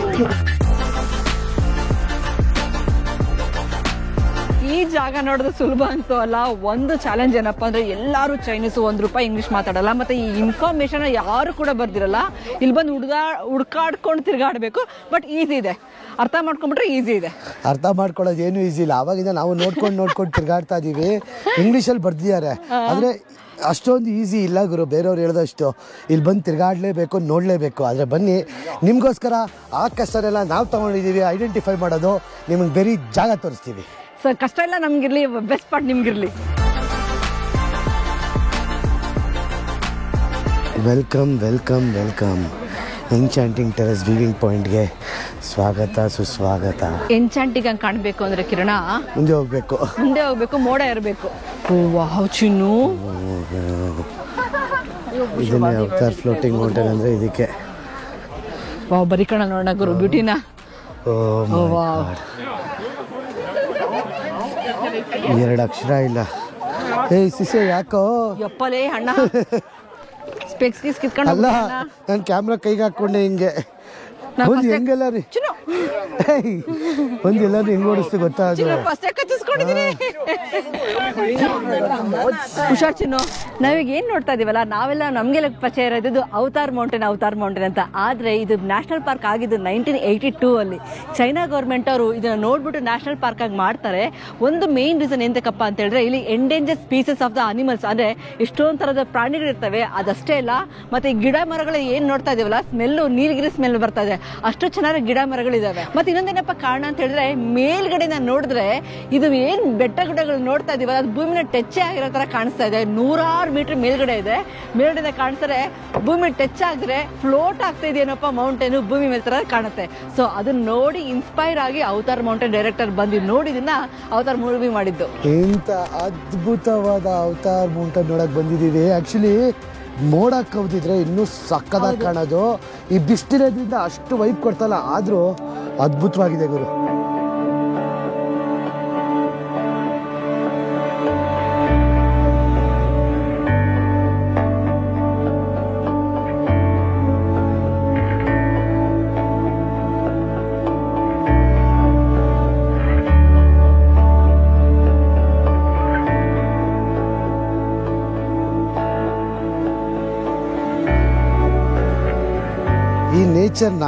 ಈ ಜಾಗ ನೋಡೋದು ಸುಲಭ ಅಂತೂ ಅಲ್ಲ. ಒಂದು ಚಾಲೆಂಜ್ ಏನಪ್ಪಾ ಅಂದ್ರೆ ಎಲ್ಲರೂ ಚೈನೀಸು, ₹1 ಇಂಗ್ಲಿಷ್ ಮಾತಾಡಲ್ಲ. ಮತ್ತೆ ಈ ಇನ್ಫಾರ್ಮೇಶನ್ ಯಾರು ಕೂಡ ಬರ್ದಿರಲ್ಲ. ಇಲ್ಲಿ ಬಂದು ಹುಡ್ಕಾಡ್ಕೊಂಡು ತಿರ್ಗಾಡ್ಬೇಕು. ಬಟ್ ಈಸಿ ಇದೆ, ಅರ್ಥ ಮಾಡ್ಕೊಂಡ್ಬಿಟ್ರೆ ಈಸಿ ಇದೆ. ಅರ್ಥ ಮಾಡ್ಕೊಳ್ಳೋದು ಏನು ಈಸಿ ಇಲ್ಲ. ಆವಾಗಿಂದ ನಾವು ನೋಡ್ಕೊಂಡು ತಿರ್ಗಾಡ್ತಾ ಇದೀವಿ. ಇಂಗ್ಲೀಷಲ್ಲಿ ಬರ್ದಿದ್ದಾರೆ, ಆದರೆ ಅಷ್ಟೊಂದು ಈಸಿ ಇಲ್ಲ ಗುರು. ಬೇರೆಯವ್ರು ಹೇಳಿದಷ್ಟು ಇಲ್ಲಿ ಬಂದು ತಿರ್ಗಾಡಲೇಬೇಕು, ನೋಡಲೇಬೇಕು. ಆದರೆ ಬನ್ನಿ, ನಿಮಗೋಸ್ಕರ ಆ ಕಷ್ಟನೆಲ್ಲ ನಾವು ತೊಗೊಂಡಿದ್ದೀವಿ. ಐಡೆಂಟಿಫೈ ಮಾಡೋದು, ನಿಮಗೆ ಬೇರೆ ಜಾಗ ತೋರಿಸ್ತೀವಿ. ಸರ್ ಕಷ್ಟ ಇಲ್ಲ ನಮ್ಗಿರ್ಲಿ, ಬೆಸ್ಟ್ ಪಾರ್ಟ್ ನಿಮ್ಗಿರ್ಲಿ. Welcome welcome welcome. Enchanting terrace viewing ಪಾಯಿಂಟ್ಗೆ ಸ್ವಾಗತ ಸುಸ್ವಾಗತ. ಎನ್ಚಾಂಟಿಂಗ್ ಹಂಗೆ ಕಾಣಬೇಕು ಅಂದ್ರೆ ಕಿರಣ ಮುಂದೆ ಹೋಗ್ಬೇಕು, ಮೋಡ ಇರಬೇಕು. ವಾವ್ ಚಿನ್ನು, ಇದನ್ನೇ ಅವತಾರ್ ಫ್ಲೋಟಿಂಗ್ ಮೌಂಟೇನ್ ಅಂದರೆ ಇದಕ್ಕೆ. ವಾವ್ ಬರೀ ಕಣ ನೋಡೋಣ ಗುರು ಬ್ಯೂಟಿನ. ವಾವ್, 2 ಅಕ್ಷರ ಇಲ್ಲ. ಏಯ್ ಸಿಸೆ ಯಾಕೋ ಯಪ್ಪಲೇ ಅಣ್ಣ, ಸ್ಪೆಕ್ಸ್ ಕಿತ್ಕೊಂಡು ಅಲ್ಲ, ನಾನು ಕ್ಯಾಮ್ರಾ ಕೈಗೆ ಹಾಕೊಂಡೆ ಹಿಂಗೆ. ಒಂದು ಹೆಂಗೆಲ್ಲ ರೀ, ಒಂದು ಎಲ್ಲರೂ ಹೆಂಗ್ ಓಡಿಸ್ತು ಗೊತ್ತಾ? ಅದು ಹುಷಾರ್ ಚಿನ್ನು. ನಾವೀಗ ಏನ್ ನೋಡ್ತಾ ಇದೀವಲ್ಲ, ನಾವೆಲ್ಲ ನಮ್ಗೆಲ್ಲ ಪರಿಚಯ ಇರೋದು ಅವತಾರ್ ಮೌಂಟೇನ್ ಅಂತ. ಆದ್ರೆ ಇದು ನ್ಯಾಷನಲ್ ಪಾರ್ಕ್ ಆಗಿದ್ದು 1982 ಅಲ್ಲಿ. ಚೈನಾ ಗೌರ್ಮೆಂಟ್ ಅವರು ಇದನ್ನ ನೋಡ್ಬಿಟ್ಟು ನ್ಯಾಷನಲ್ ಪಾರ್ಕ್ ಆಗಿ ಮಾಡ್ತಾರೆ. ಒಂದು ಮೇನ್ ರೀಸನ್ ಎಂತಕ್ಕಪ್ಪ ಅಂತ ಹೇಳಿದ್ರೆ, ಇಲ್ಲಿ endanger species of the animals, ಅಂದ್ರೆ ಎಷ್ಟೊಂದ್ ತರದ ಪ್ರಾಣಿಗಳಿರ್ತವೆ. ಅದಷ್ಟೇ ಇಲ್ಲ, ಮತ್ತೆ ಈ ಗಿಡ ಮರಗಳು ಏನ್ ನೋಡ್ತಾ ಇದೀವಲ್ಲ, ಸ್ಮೆಲ್ಲು ನೀಲಗಿರಿ ಸ್ಮೆಲ್ ಬರ್ತಾ ಇದೆ. ಅಷ್ಟು ಚೆನ್ನಾಗಿ ಗಿಡ ಮರಗಳಿದಾವೆ. ಮತ್ತೆ ಇನ್ನೊಂದೇನಪ್ಪ ಕಾರಣ ಅಂತ ಹೇಳಿದ್ರೆ, ಮೇಲ್ಗಡೆ ನೋಡಿದ್ರೆ ಇದು ಏನ್ ಬೆಟ್ಟ ಗುಡ್ಡಗಳು ನೋಡ್ತಾ ಇದೀವಲ್ಲ, ಅದು ಭೂಮಿನ ಟಚ್ ಆಗಿರೋ ತರ ಕಾಣಿಸ್ತಾ ಇದೆ. 100 ಮೀಟರ್ ಮೇಲ್ಗಡೆ ಇದೆ. ಮೇಲ್ಗಡೆ ಕಾಣಿಸ್ತಾರೆ, ಭೂಮಿ ಟಚ್ ಆಗಿದ್ರೆ ಫ್ಲೋಟ್ ಆಗ್ತಾ ಇದೆಯೇನಪ್ಪ ಮೌಂಟೇನ್, ಭೂಮಿ ಮೇಲೆ ತರ ಕಾಣುತ್ತೆ. ಸೊ ಅದನ್ನ ನೋಡಿ ಇನ್ಸ್ಪೈರ್ ಆಗಿ ಅವತಾರ್ ಮೌಂಟೇನ್ ಡೈರೆಕ್ಟರ್ ಬಂದು ನೋಡಿದನ್ನ ಅವತಾರ್ ಮೂವಿ ಮಾಡಿದ್ದು. ಇಂಥ ಅದ್ಭುತವಾದ ಅವತಾರ್ ಮೌಂಟೇನ್ ನೋಡಕ್ ಬಂದಿದ್ದೀವಿ. ಆಕ್ಚುಲಿ ಮೋಡ ಕವ್ದಿದ್ರೆ ಇನ್ನೂ ಸಕ್ಕದಾಗಿ ಕಾಣೋದು. ಈ ಬಿಸ್ತಿರೋದ್ರಿಂದ ಅಷ್ಟು ವೈಪ್ ಕೊಡ್ತಲ್ಲ, ಆದ್ರೂ ಅದ್ಭುತವಾಗಿದೆ ಗುರು. ಈ ನೇಚರ್ನ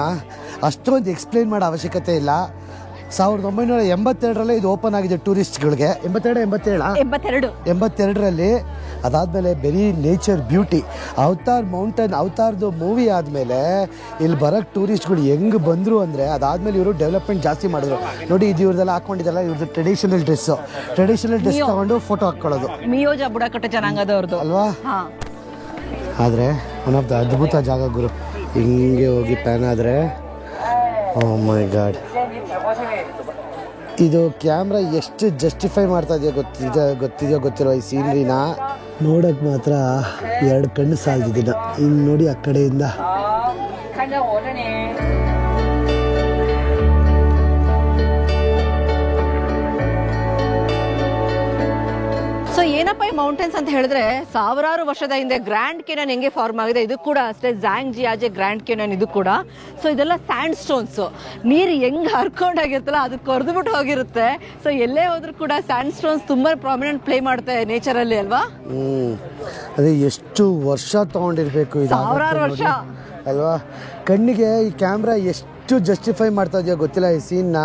ಅಷ್ಟೊಂದು ಎಕ್ಸ್ಪ್ಲೇನ್ ಮಾಡೋ ಅವಶ್ಯಕತೆ ಇಲ್ಲ. 1982 ಇದು ಓಪನ್ ಆಗಿದೆ ಟೂರಿಸ್ಟ್ಗಳಿಗೆ. 82ರಲ್ಲಿ. ಅದಾದಮೇಲೆ ಬರೀ ನೇಚರ್ ಬ್ಯೂಟಿ. ಅವತಾರ್ ಮೌಂಟೇನ್, ಅವತಾರ್ದು ಮೂವಿ ಆದಮೇಲೆ ಇಲ್ಲಿ ಬರೋಕ್ಕೆ ಟೂರಿಸ್ಟ್ಗಳು ಹೆಂಗೆ ಬಂದರು ಅಂದರೆ, ಅದಾದಮೇಲೆ ಇವರು ಡೆವಲಪ್ಮೆಂಟ್ ಜಾಸ್ತಿ ಮಾಡಿದ್ರು. ನೋಡಿ, ಇದು ಇವ್ರದೆಲ್ಲ ಹಾಕ್ಕೊಂಡಿದ್ದಲ್ಲ, ಇವ್ರದ್ದು ಟ್ರೆಡಿಷನಲ್ ಡ್ರೆಸ್ ತೊಗೊಂಡು ಫೋಟೋ ಹಾಕ್ಕೊಳ್ಳೋದು. ಮಿಯೋಜ ಬುಡಕಟ್ಟು ಜನಾಂಗದವ್ರದ್ದು ಅಲ್ವಾ? ಆದರೆ ಒನ್ ಆಫ್ ದ ಅದ್ಭುತ ಜಾಗ ಗುರು. ಹಿಂಗೆ ಹೋಗಿ ಪ್ಯಾನ್ ಆದರೆ, ಓ ಮೈ ಗಾಡ್, ಇದು ಕ್ಯಾಮ್ರಾ ಎಷ್ಟು ಜಸ್ಟಿಫೈ ಮಾಡ್ತಾ ಇದೆಯೋ ಗೊತ್ತಿದೆಯೋ ಗೊತ್ತಿರೋ ಈ ಸೀನ್ರಿನ ನೋಡೋಕೆ ಮಾತ್ರ 2 ಕಣ್ಣು ಸಾಲ್ದಿದ್ದೀನ. ಇನ್ನು ನೋಡಿ ಆ ಕಡೆಯಿಂದ. ಸೊ ಏನಪ್ಪ ಈ ಮೌಂಟೇನ್ಸ್ ಅಂತ ಹೇಳಿದ್ರೆ ಸಾವಿರಾರು ವರ್ಷದ ಹಿಂದೆ ಗ್ರ್ಯಾಂಡ್ ಕೆನನ್ ಹೆಂಗೆ ಫಾರ್ಮ್ ಆಗಿದೆ ಇದು ಕೂಡ ಅಷ್ಟೇ ಝಾಂಗ್ ಜಿಯಾಜೆ ಗ್ರ್ಯಾಂಡ್ ಕೆನನ್ ಇದು ಕೂಡ. ಸೊ ಇದೆಲ್ಲ ಸ್ಯಾಂಡ್ ಸ್ಟೋನ್ಸ್, ನೀರು ಹೆಂಗ್ ಹರ್ಕೊಂಡಾಗಿರುತ್ತಲ್ಲ ಅದು ಕೊರ್ದ್ಬಿಟ್ಟು ಹೋಗಿರುತ್ತೆ. ಸೊ ಎಲ್ಲೇ ಹೋದ್ರು ಕೂಡ ಸ್ಯಾಂಡ್ ಸ್ಟೋನ್ಸ್ ತುಂಬಾ ಪ್ರಾಮಿನೆಂಟ್ ಪ್ಲೇ ಮಾಡುತ್ತೆ ನೇಚರ್ ಅಲ್ಲಿ ಅಲ್ವಾ. ಅದೇ ಎಷ್ಟು ವರ್ಷ ತಗೊಂಡಿರ್ಬೇಕು ಇದು, ಸಾವಿರಾರು ವರ್ಷ ಅಲ್ವಾ. ಕಣ್ಣಿಗೆ ಈ ಕ್ಯಾಮ್ರಾ ಎಷ್ಟು ಜಸ್ಟಿಫೈ ಮಾಡ್ತಾ ಇದೆಯೋ ಗೊತ್ತಿಲ್ಲ ಈ ಸೀನ್ನ,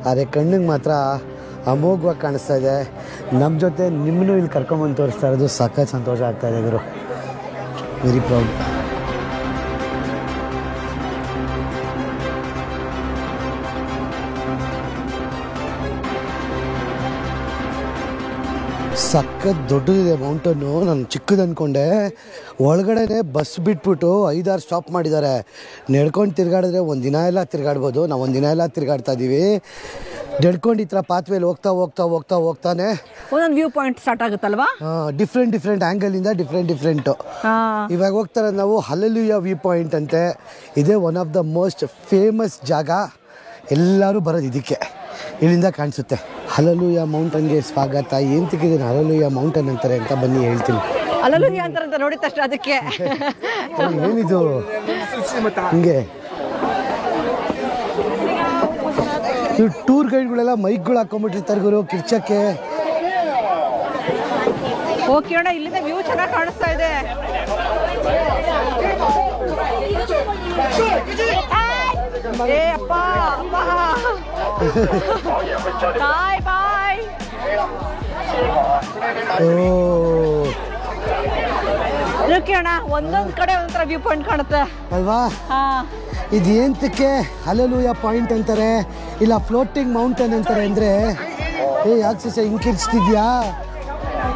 ಆದರೆ ಕಣ್ಣಿಗೆ ಮಾತ್ರ ಅಮೋಘವಾಗಿ ಕಾಣಿಸ್ತಾ ಇದೆ. ನಮ್ಮ ಜೊತೆ ನಿಮ್ಮನ್ನು ಇಲ್ಲಿ ಕರ್ಕೊಂಬಂದು ತೋರಿಸ್ತಾ ಇರೋದು ಸಖತ್ ಸಂತೋಷ ಆಗ್ತಾ ಇದೆ ಗುರು. Very proud. ಸಖತ್ ದೊಡ್ಡದಿದೆ ಮೌಂಟನ್ನು. ನಾನು ಚಿಕ್ಕದು ಅಂದ್ಕೊಂಡೆ, ಒಳಗಡೆ ಬಸ್ ಬಿಟ್ಬಿಟ್ಟು 5-6 ಸ್ಟಾಪ್ ಮಾಡಿದ್ದಾರೆ. ನಡ್ಕೊಂಡು ತಿರುಗಾಡಿದ್ರೆ ಒಂದು ದಿನ ಎಲ್ಲ ತಿರುಗಾಡ್ಬೋದು. ನಾವು ಒಂದು ದಿನ ಎಲ್ಲ ತಿರುಗಾಡ್ತಾ ಇದ್ದೀವಿ. ನಡ್ಕೊಂಡು ಈ ಥರ ಪಾತ್ವೇಲಿ ಹೋಗ್ತಾನೆ ಒಂದೊಂದು ವ್ಯೂ ಪಾಯಿಂಟ್ ಸ್ಟಾರ್ಟ್ ಆಗುತ್ತಲ್ವಾ. ಡಿಫ್ರೆಂಟ್ ಆ್ಯಂಗಲಿಂದ ಡಿಫ್ರೆಂಟು. ಇವಾಗ ಹೋಗ್ತಾರೆ ನಾವು ಹಲ್ಲೆಲೂಯಾ ವ್ಯೂ ಪಾಯಿಂಟ್ ಅಂತೆ. ಇದೇ one of the most famous ಜಾಗ. ಎಲ್ಲರೂ ಬರೋದು ಇದಕ್ಕೆ, ಇಲ್ಲಿಂದ ಕಾಣಿಸುತ್ತೆ. ಹಲ್ಲೆಲೂಯಾ ಮೌಂಟನ್ಗೆ ಸ್ವಾಗತ. ಏನು ತಿಕ್ಕಿದ್ದೀನಿ ಹಲ್ಲೆಲೂಯಾ ಮೌಂಟನ್ ಅಂತಾರೆ ಅಂತ ಬನ್ನಿ ಹೇಳ್ತೀನಿ. ಹಲ್ಲೆಲೂಯಾ ಅಂತಾರಂತ ನೋಡಿದ ತಕ್ಷಣ ಅದಕ್ಕೆ ಏನಿದು ಹಿಂಗೆ. ಇವು ಟೂರ್ ಗೈಡ್ಗಳೆಲ್ಲ ಮೈಕ್ಗಳು ಹಾಕೊಂಡ್ಬಿಟ್ಟಿರ್ತಾರೆ ಗುರು ಕಿರ್ಚಕ್ಕೆ. ಓಕೆ ಅಣ್ಣ, ಇಲ್ಲಿಂದ ವ್ಯೂ ಚೆನ್ನಾಗಿ ಕಾಣಿಸ್ತಾ ಇದೆ. ಏ ಅಪ್ಪ ಬಾಯ್ ಬಾಯ್. ಓಕೆ ಅಣ್ಣ, ಒಂದೊಂದ್ ಕಡೆ ಒಂಥರ ವ್ಯೂ ಪಾಯಿಂಟ್ ಕಾಣುತ್ತೆ ಅಲ್ವಾ. ಇದೇಂತಕ್ಕೆ ಹಲ್ಲೆಲೂಯಾ ಪಾಯಿಂಟ್ ಅಂತಾರೆ, ಇಲ್ಲ ಫ್ಲೋಟಿಂಗ್ ಮೌಂಟೇನ್ ಅಂತಾರೆ ಅಂದರೆ, ಯಾಕೆ ಸಿಸ ಹಿಂಗೆ ಕಿರ್ಚ್ತಿದ್ಯಾ?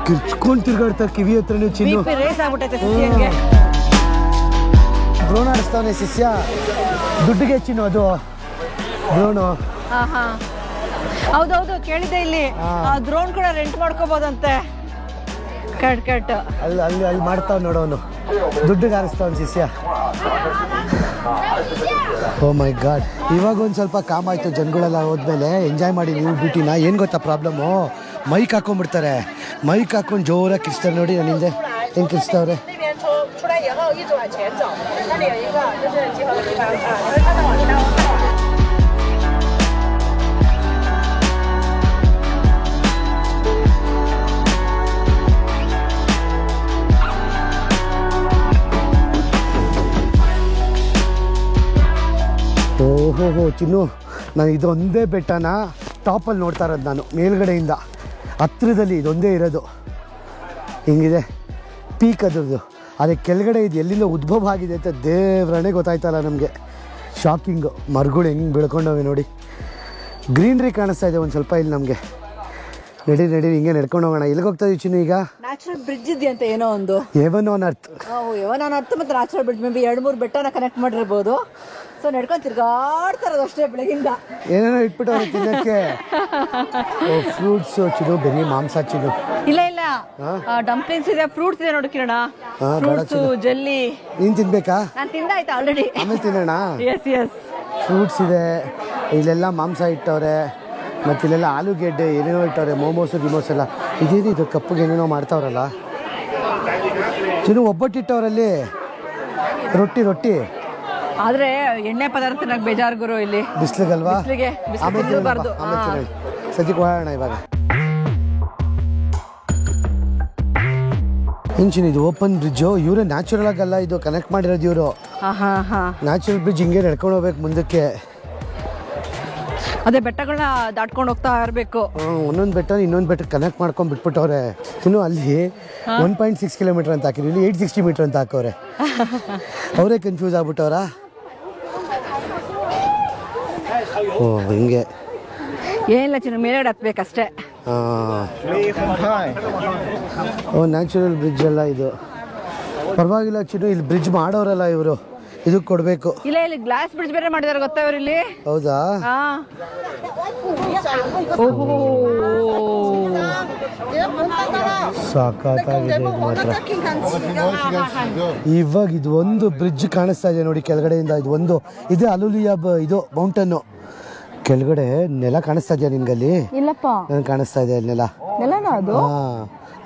ಕಿರ್ಚ್ಕೊಂಡು ತಿರ್ಗಾಡ್ತಾರೆ ಕಿವಿ ಹತ್ರನೇ ಚಿನ್ನು. ರೇಸ್ ಆಗ್ಬಿಟ್ಟೈತೆ ಶಿಷ್ಯಂಗೆ. ಡ್ರೋನ್ ಆಡಿಸ್ತಾನೆ ಶಿಷ್ಯ, ದುಡ್ಡಿಗೆ ಚಿನ್ನು ಅದು ಡ್ರೋನು. ಹೌದೌದು, ಕೇಳಿದ್ದೆ ಇಲ್ಲಿ ಡ್ರೋನ್ ಕೂಡ ರೆಂಟ್ ಮಾಡ್ಕೋಬೋದಂತೆ. ಕಟ್ ಅಲ್ಲಿ ಮಾಡ್ತಾವ ನೋಡೋನು, ದುಡ್ಡಿಗೆ ಆರಿಸ್ತಾವನ್ ಶಿಷ್ಯ. ಓ ಮೈ ಗಾಡ್. ಇವಾಗ ಒಂದು ಸ್ವಲ್ಪ ಕಾಮ್ ಆಯಿತು, ಜನಗಳೆಲ್ಲ ಹೋದ್ಮೇಲೆ ಎಂಜಾಯ್ ಮಾಡಿ ನೀವು ಬ್ಯೂಟಿನ. ಏನು ಗೊತ್ತಾ ಪ್ರಾಬ್ಲಮ್ಮು, ಮೈಕ್ ಹಾಕೊಂಡ್ಬಿಡ್ತಾರೆ. ಮೈಕ್ ಹಾಕೊಂಡು ಜೋರಾಗಿ ಕಿರ್ಚ್ತಾರೆ ನೋಡಿ. ನನ್ನ ಹಿಂದೆ ಹೆಂಗೆ ಕಿರ್ಚ್ತಾವ್ರೆ. ಓಹೋ ಚಿನ್ನು, ನಾನು ಇದೊಂದೇ ಬೆಟ್ಟನ ಟಾಪಲ್ಲಿ ನೋಡ್ತಾ ಇರೋದು ನಾನು, ಮೇಲ್ಗಡೆಯಿಂದ ಹತ್ರದಲ್ಲಿ ಇದೊಂದೇ ಇರೋದು. ಹಿಂಗಿದೆ ಪೀಕ್ ಅದ್ರದ್ದು. ಅದೇ ಕೆಳಗಡೆ ಇದು ಎಲ್ಲಿಂದ ಉದ್ಭವ ಆಗಿದೆ ಅಂತ ದೇವ್ರಣೆ ಗೊತ್ತಾಯ್ತಲ್ಲ ನಮಗೆ. ಶಾಕಿಂಗು. ಮರಗಳು ಹೆಂಗೆ ಬೆಳ್ಕೊಂಡವೆ ನೋಡಿ, ಗ್ರೀನ್ರಿ ಕಾಣಿಸ್ತಾ ಇದೆ ಒಂದು ಸ್ವಲ್ಪ ಇಲ್ಲಿ ನಮಗೆ. ನಡಿ ಹಿಂಗೆ ನಡ್ಕೊಂಡು ಹೋಗೋಣ. ಎಲ್ಲಿಗೆ ಹೋಗ್ತಾ ಇದೀವಿ ಚಿನ್ನು ಈಗ? ನ್ಯಾಚುರಲ್ ಬ್ರಿಡ್ಜ್ ಇದೆಯಂತೆ ಏನೋ ಒಂದು, heaven on earth. Heaven on earth ಮತ್ತು ನ್ಯಾಚುರಲ್ ಬ್ರಿಡ್ಜ್ ಮೇ ಬಿ 2-3 ಬೆಟ್ಟನ ಕನೆಕ್ಟ್ ಮಾಡಿರ್ಬೋದು. ಸೊ ನಡ್ಕೊಂಡು ತಿರ್ಗಾಡ್ತಾರದು ಅಷ್ಟೇ ಬೆಳಗಿಂದ. ಏನೇನೋ ಇಟ್ಬಿಟ್ಟು ಅವ್ರಿಗೆ ತಿನ್ನಕ್ಕೆ. ಫ್ರೂಟ್ಸು ಚಿನ್ನು, ಬೆರಿ ಮಾಂಸ ಚಿನ್ನು. ಇಲ್ಲ ಡಂಪ್ಲಿಂಗ್ಸ್ ಇದೆ, ಫ್ರೂಟ್ಸ್ ಇದೆ ನೋಡಿ ಕಿರಣ. Fruits, jelly. ನೀನು ತಿನ್ಬೇಕಾ? ನಾನು ತಿಂದಾಯ್ತು ಆಲ್ರೆಡಿ. ಆಮೇಲೆ ತಿನ್ನೋಣ. ಎಸ್ ಫ್ರೂಟ್ಸ್ ಇದೆ, ಇಲ್ಲೆಲ್ಲ ಮಾಂಸ ಇಟ್ಟವ್ರೆ, ಮತ್ತು ಇಲ್ಲೆಲ್ಲ ಆಲೂಗೆಡ್ಡೆ ಏನೇನೋ ಇಟ್ಟವ್ರೆ, ಗಿಮೋಸ್ ಎಲ್ಲ. ಇದೇನಿದು ಕಪ್ಪಗೆ ಏನೇನೋ ಮಾಡ್ತಾವ್ರಲ್ಲ ಚಿನ್ನು. ಒಬ್ಬಟ್ಟಿಟ್ಟವ್ರಲ್ಲಿ ರೊಟ್ಟಿ. ಆದ್ರೆ ಎಣ್ಣೆ ಪದಾರ್ಥ ನಂಗೆ ಬೇಜಾರು ಗುರು ಇಲ್ಲಿ ಬಿಸ್ಲಿಗಲ್ವಾ. ತಿನ್ನಬಾರ್ದು. ಸದ್ಯಕ್ಕೆ ಹೋಗೋಣ ಇವಾಗ. ಹೆಂಚಿನ ಇದು ಓಪನ್ ಬ್ರಿಡ್ಜು. ಇವರೇ ನ್ಯಾಚುರಲ್ ಆಗಲ್ಲ ಇದು ಕನೆಕ್ಟ್ ಮಾಡಿರೋದು ಇವರು. ನ್ಯಾಚುರಲ್ ಬ್ರಿಡ್ಜ್ ಹಿಂಗೆ ನಡ್ಕೊಂಡು ಹೋಗ್ಬೇಕು ಮುಂದಕ್ಕೆ. ಅದೇ ಬೆಟ್ಟಗಳನ್ನ ದಾಟ್ಕೊಂಡು ಹೋಗ್ತಾ ಇರಬೇಕು. ಒಂದೊಂದು ಬೆಟ್ಟ ಇನ್ನೊಂದು ಬೆಟ್ಟ ಕನೆಕ್ಟ್ ಮಾಡ್ಕೊಂಡು ಬಿಟ್ಬಿಟ್ಟವ್ರೆ. ಇನ್ನು ಅಲ್ಲಿ 1.6 ಕಿಲೋಮೀಟರ್ ಅಂತ ಹಾಕಿದ್ರು, ಇಲ್ಲಿ 860 ಮೀಟರ್ ಅಂತ ಹಾಕವ್ರೆ. ಅವರೇ ಕನ್ಫ್ಯೂಸ್ ಆಗ್ಬಿಟ್ಟವ್ರ. ಓ ಹಿಂಗೆ ಏನಿಲ್ಲ ಚಿನ್ನ, ಮೇಲ್ಗಡೆ ಹತ್ಬೇಕಷ್ಟೇ. ಓ ನ್ಯಾಚುರಲ್ ಬ್ರಿಡ್ಜ್ ಅಲ್ಲ ಇದು. ಪರವಾಗಿಲ್ಲ ಚಿನ್ನು, ಇಲ್ಲಿ ಬ್ರಿಡ್ಜ್ ಮಾಡೋರಲ್ಲ ಇವರು, ಇದಕ್ಕೆ ಕೊಡಬೇಕು. ಇಲ್ಲ ಇಲ್ಲಿ ಗ್ಲಾಸ್ ಬ್ರಿಡ್ಜ್ ಬೇರೆ ಮಾಡಿದಾರೆ ಗೊತ್ತಾ ಇವರು ಇಲ್ಲಿ. ಹೌದಾ? ಸಾಕಾಗಿದೆ ಇದು ಮಾತ್ರ. ಇವಾಗ ಇದು ಒಂದು ಬ್ರಿಡ್ಜ್ ಕಾಣಿಸ್ತಾ ಇದೆ ನೋಡಿ ಕೆಳಗಡೆಯಿಂದ. ಇದು ಒಂದು ಇದೆ ಹಲ್ಲೆಲೂಯಾ ಇದು ಮೌಂಟನ್ನು. ಕೆಳಗಡೆ ನೆಲ ಕಾಣಿಸ್ತಾ ಇದೆಯಾ ನಿನ್ಗಲ್ಲಿ? ಇಲ್ಲಪ್ಪ, ನನಗೆ ಕಾಣಿಸ್ತಾ ಇದೆ ನೆಲ. ನೆಲನಾ ಅದು?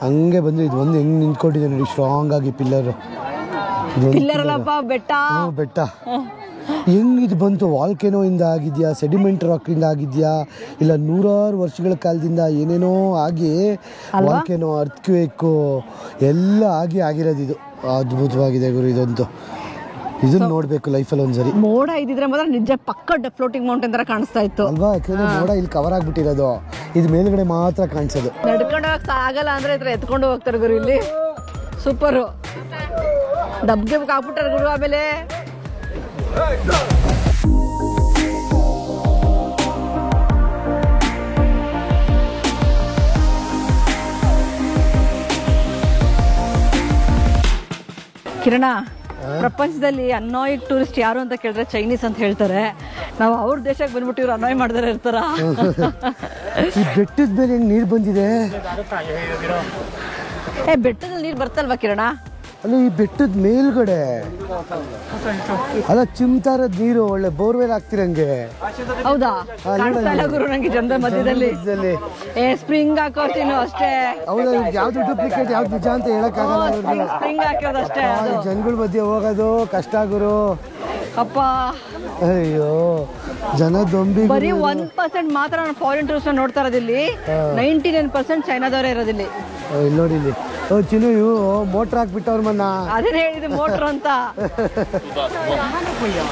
ಹಂಗೆ ಬಂದು ಇದು ಒಂದು ಹೆಂಗ್ ನಿಂತ್ಕೊಂಡಿದೆ ನೋಡಿ, ಸ್ಟ್ರಾಂಗ್ ಆಗಿ ಪಿಲ್ಲರ್. ಬೆಟ್ಟ ಬೆಟ್ಟ ಹೆಂಗಿದು ಬಂತು? ವಾಲ್ಕೆನೋ ಇಂದ ಆಗಿದ್ಯಾ, ಸೆಡಿಮೆಂಟ್ ರಾಕ್ ಇಂದ ಆಗಿದ್ಯಾ, ಇಲ್ಲ ನೂರಾರು ವರ್ಷಗಳ ಕಾಲದಿಂದ ಏನೇನೋ ಆಗಿ ವಾಲ್ಕೆನೋ, ಅರ್ಥಕ್ವೇಕು ಎಲ್ಲ ಆಗಿರೋದು ಇದು. ಅದ್ಭುತವಾಗಿದೆ ಗುರು ಇದಂತೂ. ಇದನ್ನ ನೋಡ್ಬೇಕು ಲೈಫಲ್ಲಿ ಒಂದ್ಸರಿ. ಮೋಡ ಇದ್ದಿದ್ರೆ ಮಾತ್ರ ನಿಜ ಪಕ್ಕ ಫ್ಲೋಟಿಂಗ್ ಮೌಂಟೇನ್ ತರ ಕಾಣಿಸ್ತಾ ಇತ್ತು ಅಲ್ವಾ? ಯಾಕಂದ್ರೆ ಮೋಡ ಇಲ್ಲಿ ಕವರ್ ಆಗ್ಬಿಟ್ಟಿರೋದು, ಇದು ಮೇಲ್ಗಡೆ ಮಾತ್ರ ಕಾಣಿಸೋದು. ನಡ್ಕೊಂಡು ಹೋಗಕ್ ಆಗಲ್ಲ ಅಂದ್ರೆ ಇದ್ರ ಎತ್ಕೊಂಡು ಹೋಗ್ತಾರೆ ಗುರು. ಇಲ್ಲಿ ಸೂಪರ್ ಡಬ್ಗೆ ಹಾಕ್ಬಿಟ್ಟಾರ ಗುರು. ಆಮೇಲೆ ಕಿರಣ, ಪ್ರಪಂಚದಲ್ಲಿ ಅನಾಯಿಗ್ ಟೂರಿಸ್ಟ್ ಯಾರು ಅಂತ ಕೇಳಿದ್ರೆ ಚೈನೀಸ್ ಅಂತ ಹೇಳ್ತಾರೆ. ನಾವು ಅವ್ರ ದೇಶಕ್ಕೆ ಬಂದ್ಬಿಟ್ಟು ಇವ್ರು ಅನಾಯ್ ಮಾಡಿದಾರೆ ಇರ್ತಾರ. ಈ ಬೆಟ್ಟದ ಮೇಲೆ ಹೆಂಗ್ ನೀರು ಬಂದಿದೆ? ಬೆಟ್ಟದಲ್ಲಿ ನೀರು ಬರ್ತಲ್ವಾ ಕಿರಣ? ಅಲ್ಲ, ಈ ಬೆಟ್ಟದ ಮೇಲ್ಗಡೆ ಅಲ್ಲ ಚಿಮ್ತಾರದ್ ನೀರು, ಒಳ್ಳೆ ಬೋರ್ವೆಲ್ ಆಗ್ತಿರಂಗೆ. ಹೌದಾ? ಕಾಣಿಸ್ತಾ ಇಲ್ಲ ಗುರು ನಂಗೆ ಜನರ ಮಧ್ಯದಲ್ಲಿ. ಸ್ಪ್ರಿಂಗ್ ಹಾಕೋತೀನಿ ಅಷ್ಟೇ. ಹೌದಾ? ಯಾವ್ದು ಡೂಪ್ಲಿಕೇಟ್ ಯಾವ್ದು ನಿಜ ಅಂತ ಹೇಳಕ್ ಆಗಲ್ಲ. ಸ್ಪ್ರಿಂಗ್ ಹಾಕೋದು ಅಷ್ಟೇ. ಜನಗಳ ಮಧ್ಯೆ ಹೋಗೋದು ಕಷ್ಟ ಗುರು. ಅಪ್ಪ ಅಯ್ಯೋ, ಜನ ದೊಂಬಿ. ಬರೀ 1% ಮಾತ್ರ ನಾನು ಫಾರಿನ್ ಟೂರಿಸ್ಟ್ ನೋಡ್ತಾ ಇರೋದಿಲ್ಲಿ. 99% ಚೈನಾದವರೇ ಇರೋದಿಲ್ಲಿ. ಇಲ್ಲಿ ನೋಡಿ, ಇಲ್ಲಿ ಚಿನ್ನು ಇವು ಮೋಟ್ರ್ ಹಾಕ್ಬಿಟ್ಟವ್ರ ಮನ್ನ. ಅದೇನೇ ಹೇಳಿದೆ ಮೋಟ್ರ್ ಅಂತ.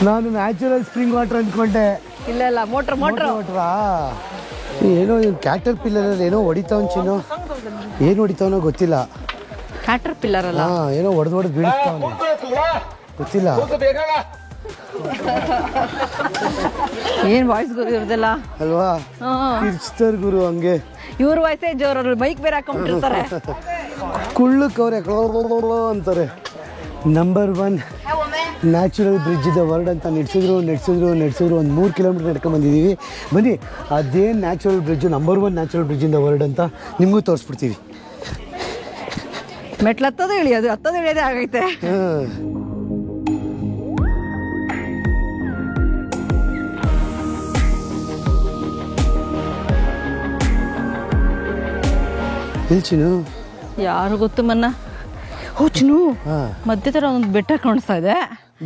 ನಾನು ನ್ಯಾಚುರಲ್ ಸ್ಪ್ರಿಂಗ್ ವಾಟರ್ ಅಂದ್ಕೊಂಡೆ. ಇಲ್ಲ ಇಲ್ಲ, ಮೋಟ್ರ್ ಮೋಟ್ರಾ. ಏನೋ ಕ್ಯಾಟರ್ ಪಿಲ್ಲರ್ ಏನೋ ಹೊಡಿತಾವ್ ಚಿನ್ನು. ಏನು ಹೊಡಿತಾವನೋ ಗೊತ್ತಿಲ್ಲ. ಕ್ಯಾಟರ್ ಪಿಲ್ಲರ್ ಅಲ್ಲ, ಏನೋ ಹೊಡೆದು ಬೀಳಿಸ್ತಾವನೆ, ಗೊತ್ತಿಲ್ಲ. ಏನ್ ವಾಯ್ಸ್ ಗುರು ಇವ್ರದೆಲ್ಲ ಅಲ್ವಾ? ಕಿರ್ಚ್ತಾರ್ ಗುರು ಹಂಗೆ. ಇವ್ರ ವಾಯ್ಸೇ ಜೋರು, ಬೈಕ್ ಬೇರೆ ಹಾಕೊಂಡ್ಬಿಟ್ಟಿರ್ತಾರೆ. ಕುಳ್ಳಕ್ ಅವ್ರೆ ಅಂತಾರೆ. ನಂಬರ್ 1 ನ್ಯಾಚುರಲ್ ಬ್ರಿಡ್ಜ್ ಇದೆ ವರ್ಲ್ಡ್ ಅಂತ ನಡೆಸಿದ್ರು ಒಂದು 3 ಕಿಲೋಮೀಟರ್ ನಡ್ಕೊಂಡು ಬಂದಿದ್ದೀವಿ. ಬನ್ನಿ, ಅದೇನು natural bridge, number 1 natural bridge in the world ಅಂತ ನಿಮಗೂ ತೋರಿಸ್ಬಿಡ್ತೀವಿ. ಮೆಟ್ಲು ಹತ್ತೋದು ಇಳಿಯೋದೇ ಆಗೈತೆ. ಚಿನ್ನು ಯಾರು ಗೊತ್ತು ಮನ್ನ. ಓ ಚಿನ್ನು, ಮಧ್ಯದ ಒಂದು ಬೆಟ್ಟ ಕಾಣಿಸ್ತಾ ಇದೆ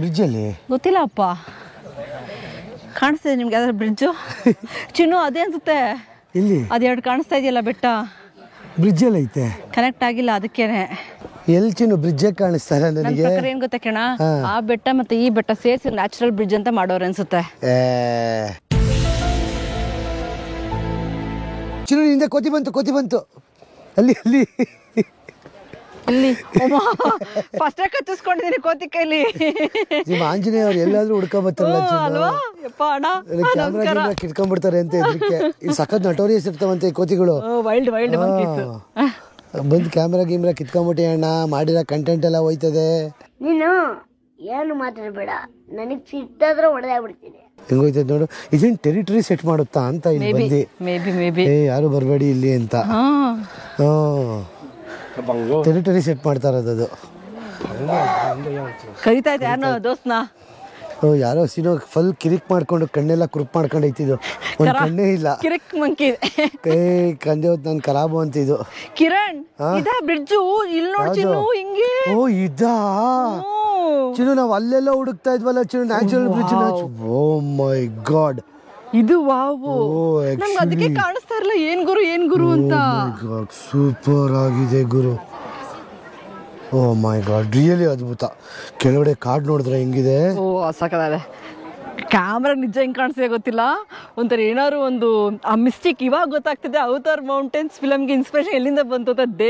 ಬ್ರಿಡ್ಜಲ್ಲಿ. ಗೊತ್ತಿಲ್ಲ ಅಪ್ಪ, ಕಾಣಿಸ್ತಿದೆ ನಿಮ್ಗೆ ಯಾವ್ದಾದ್ರು ಬ್ರಿಡ್ಜು? ಚಿನ್ನು ಅದೇ ಅನ್ಸುತ್ತೆ. ಇಲ್ಲಿ ಅದೆರಡು ಕಾಣಿಸ್ತಾ ಇದೆಯಲ್ಲ ಬೆಟ್ಟ, ಬ್ರಿಡ್ಜಲ್ಲಿ ಐತೆ. ಕನೆಕ್ಟ್ ಆಗಿಲ್ಲ ಅದಕ್ಕೇನೆ. ಎಲ್ಲಿ ಚಿನ್ನು ಬ್ರಿಡ್ಜ್ ಕಾಣಿಸ್ತಾರೆ ನನಗೆ? ಏನ್ ಗೊತ್ತಾ ಕಣ, ಆ ಬೆಟ್ಟ ಮತ್ತೆ ಈ ಬೆಟ್ಟ ಸೇರಿಸಿ ನ್ಯಾಚುರಲ್ ಬ್ರಿಡ್ಜ್ ಅಂತ ಮಾಡೋರು ಅನ್ಸುತ್ತೆ. ಚಿನ್ನು ಹಿಂದೆ ಕೋತಿ ಬಂತು ಅಲ್ಲಿ ಅಲ್ಲಿ ಇಲ್ಲಿ ಫಸ್ಟ್ ಕಚ್ಚಿಸ್ಕೊಂಡಿದ್ದೀನಿ ಕೋತಿ ಕೈಲಿ. ನಿಮ್ಮ ಆಂಜನೇಯ ಅವ್ರು ಎಲ್ಲಾದ್ರೂ ಹುಡ್ಕೊಂಬತ್ತಲ್ಲ ಕ್ಯಾಮ್ರಾ ಕಿಟ್ಕೊಂಡ್ಬಿಡ್ತಾರೆ ಅಂತ ಇದಕ್ಕೆ. ಈ ಸಖತ್ ನಟೋರಿಯಸ್ ಇರ್ತಾವಂತೆ ಈ ಕೋತಿಗಳು. ವೈಲ್ಡ್ ಬಂದು ಕ್ಯಾಮ್ರಾ ಕಿತ್ಕೊಂಡ್ಬಿಟ್ಟು ಅಣ್ಣ ಮಾಡಿರೋ ಕಂಟೆಂಟ್ ಎಲ್ಲ ಹೋಯ್ತದೆ. ನೀನು ಏನು ಮಾತಾಡಬೇಡ, ನನಗೆ ಸಿಟ್ಟಾದ್ರೆ ಹೊಡೆದಾಗ್ಬಿಡ್ತೀನಿ. ಹೆಂಗೋಯ್ತದ ನೋಡು. ಇದೇನು ಟೆರಿಟರಿ ಸೆಟ್ ಮಾಡುತ್ತಾ ಅಂತ ಇಲ್ಲಿ ಬಂದು. ಮೇಬಿ ಯಾರು ಬರಬೇಡಿ ಇಲ್ಲಿ ಅಂತ. ಟೆರಿಟರಿ ಸೆಟ್ ಮಾಡ್ತಾ ಇರೋದು. ಕರಿತಾ ಇದ್ದೆ ಯಾರು ದೋಸ್ತ್ನ. ಯಾರೋ ಸಿನೋ ಫುಲ್ ಕಿರಿಕ್ ಮಾಡ್ಕೊಂಡು ಕಣ್ಣೆಲ್ಲ ಕುರುಪ್ ಮಾಡ್ಕೊಂಡು ಐತಿದ್ದು. ಒಂದು ಕಣ್ಣೇ ಇಲ್ಲ. ಕಿರಿಕ್ ಮಂಕಿ ಕಂದೆ ಹೊತ್ತು ನಾನು ಖರಾಬು ಅಂತ ಇದು. ಕಿರಣ್, ಇದಾ ಬ್ರಿಡ್ಜು? ಇಲ್ಲಿ ನೋಡಿ ಹಿಂಗೆ. ಓ ಇದಾ ಚಿನ್ನು, ನಾವು ಅಲ್ಲೆಲ್ಲ ಹುಡುಕ್ತಾ ಇದ್ವಲ್ಲ ಚಿನ್ನು, ನ್ಯಾಚುರಲ್ ಬ್ರಿಡ್ಜ್. ಓ ಮೈ ಗಾಡ್, ಇದು ವಾವ್. ನಮ್ಗೆ ಅದಕ್ಕೆ ಕಾಣಿಸ್ತಾ ಇರಲ್ಲ ಏನ್ ಗುರು ಅಂತ. ಸೂಪರ್ ಆಗಿದೆ ಗುರು. ಓ ಮೈ ಗಾಡ್, ರಿಯಲಿ ಅದ್ಭುತ. ಕೆಳಗಡೆ ಕಾಡ್ ನೋಡಿದ್ರೆ ಹೆಂಗಿದೆ. ಓ ಸಾಕಾಗಿದೆ. ಕ್ಯಾಮ್ರಾ ನಿಜ ಹೆಂಗ್ ಕಾಣಿಸ್ತಿದೆ ಗೊತ್ತಿಲ್ಲ. ಒಂಥರ ಏನಾದ್ರು ಒಂದು ಆ ಮಿಸ್ಟೇಕ್ ಇವಾಗ ಗೊತ್ತಾಗ್ತಿದೆ. ಅವತಾರ್ ಮೌಂಟೇನ್ಸ್ ಫಿಲಮ್ಗೆ ಇನ್ಸ್ಪಿರೇಷನ್ ಎಲ್ಲಿಂದ ಬಂತು ಅಂತ.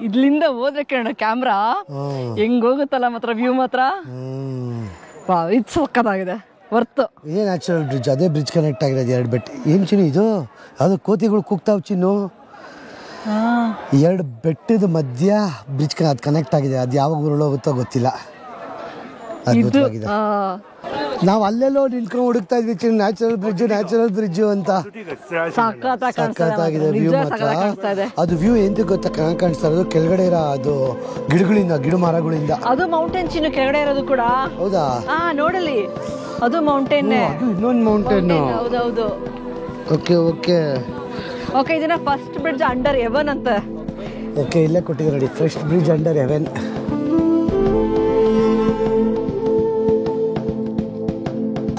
ಇಲ್ಲಿಂದ ಹೋದ್ರೆ ಕೇಳೋಣ ಕ್ಯಾಮ್ರಾ ಹೆಂಗ್ ಹೋಗುತ್ತಲ್ಲ ಮಾತ್ರ ವ್ಯೂ ಮಾತ್ರ. ಇದು ಸಕ್ಕತ್ತಾಗಿದೆ, ವರ್ತು. ಇದೇ ನ್ಯಾಚುರಲ್ ಬ್ರಿಡ್ಜ್, ಅದೇ ಬ್ರಿಡ್ಜ್ ಕನೆಕ್ಟ್ ಆಗಿರೋದು 2 ಬೆಟ್ಟ. ಏನು ಚಿನ್ನು ಇದು? ಯಾವುದು ಕೋತಿಗಳು ಕೂಗ್ತಾವ್ ಚಿನ್ನು. 2 ಬೆಟ್ಟದ ಮಧ್ಯ ಬ್ರಿಡ್ಜ್ ಅದು ಕನೆಕ್ಟ್ ಆಗಿದೆ. ಅದು ಯಾವಾಗ ಉರುಳೋಗುತ್ತೋ ಗೊತ್ತಿಲ್ಲ. ಅದ್ಭುತವಾಗಿದೆ. ನಾವು ಅಲ್ಲೆಲ್ಲೋ ನಿಂತ್ಕೊಂಡು ಹುಡುಕ್ತಾ ಇದ್ವಿ ಚಿನ್ನು, ನ್ಯಾಚುರಲ್ ಬ್ರಿಡ್ಜು ಅಂತ. ಸಖತ್ತಾಗಿದೆ ವ್ಯೂ ಮಾತ್ರ. ಅದು ವ್ಯೂ ಎಂತ ಗೊತ್ತಾ ಕಾಣಿಸ್ತಾ ಇರೋದು? ಕೆಳಗಡೆ ಇರೋ ಅದು ಗಿಡ ಮರಗಳಿಂದ. ಅದು ಮೌಂಟೇನ್ ಚಿನ್ನು ಕೆಳಗಡೆ ಇರೋದು ಕೂಡ. ಹೌದಾ? ನೋಡಲಿ, ಅದು ಮೌಂಟೇನ್. ಇನ್ನೊಂದು ಮೌಂಟೇನ್. ಹೌದೌದು. ಓಕೆ ಓಕೆ ಓಕೆ, ಇದನ್ನ ಫಸ್ಟ್ ಬ್ರಿಡ್ಜ್ ಅಂಡರ್ ಹೆವನ್ ಅಂತ. ಓಕೆ, ಇಲ್ಲೇ ಕೊಟ್ಟಿದ್ದಾರೆ ನೋಡಿ, first bridge under heaven.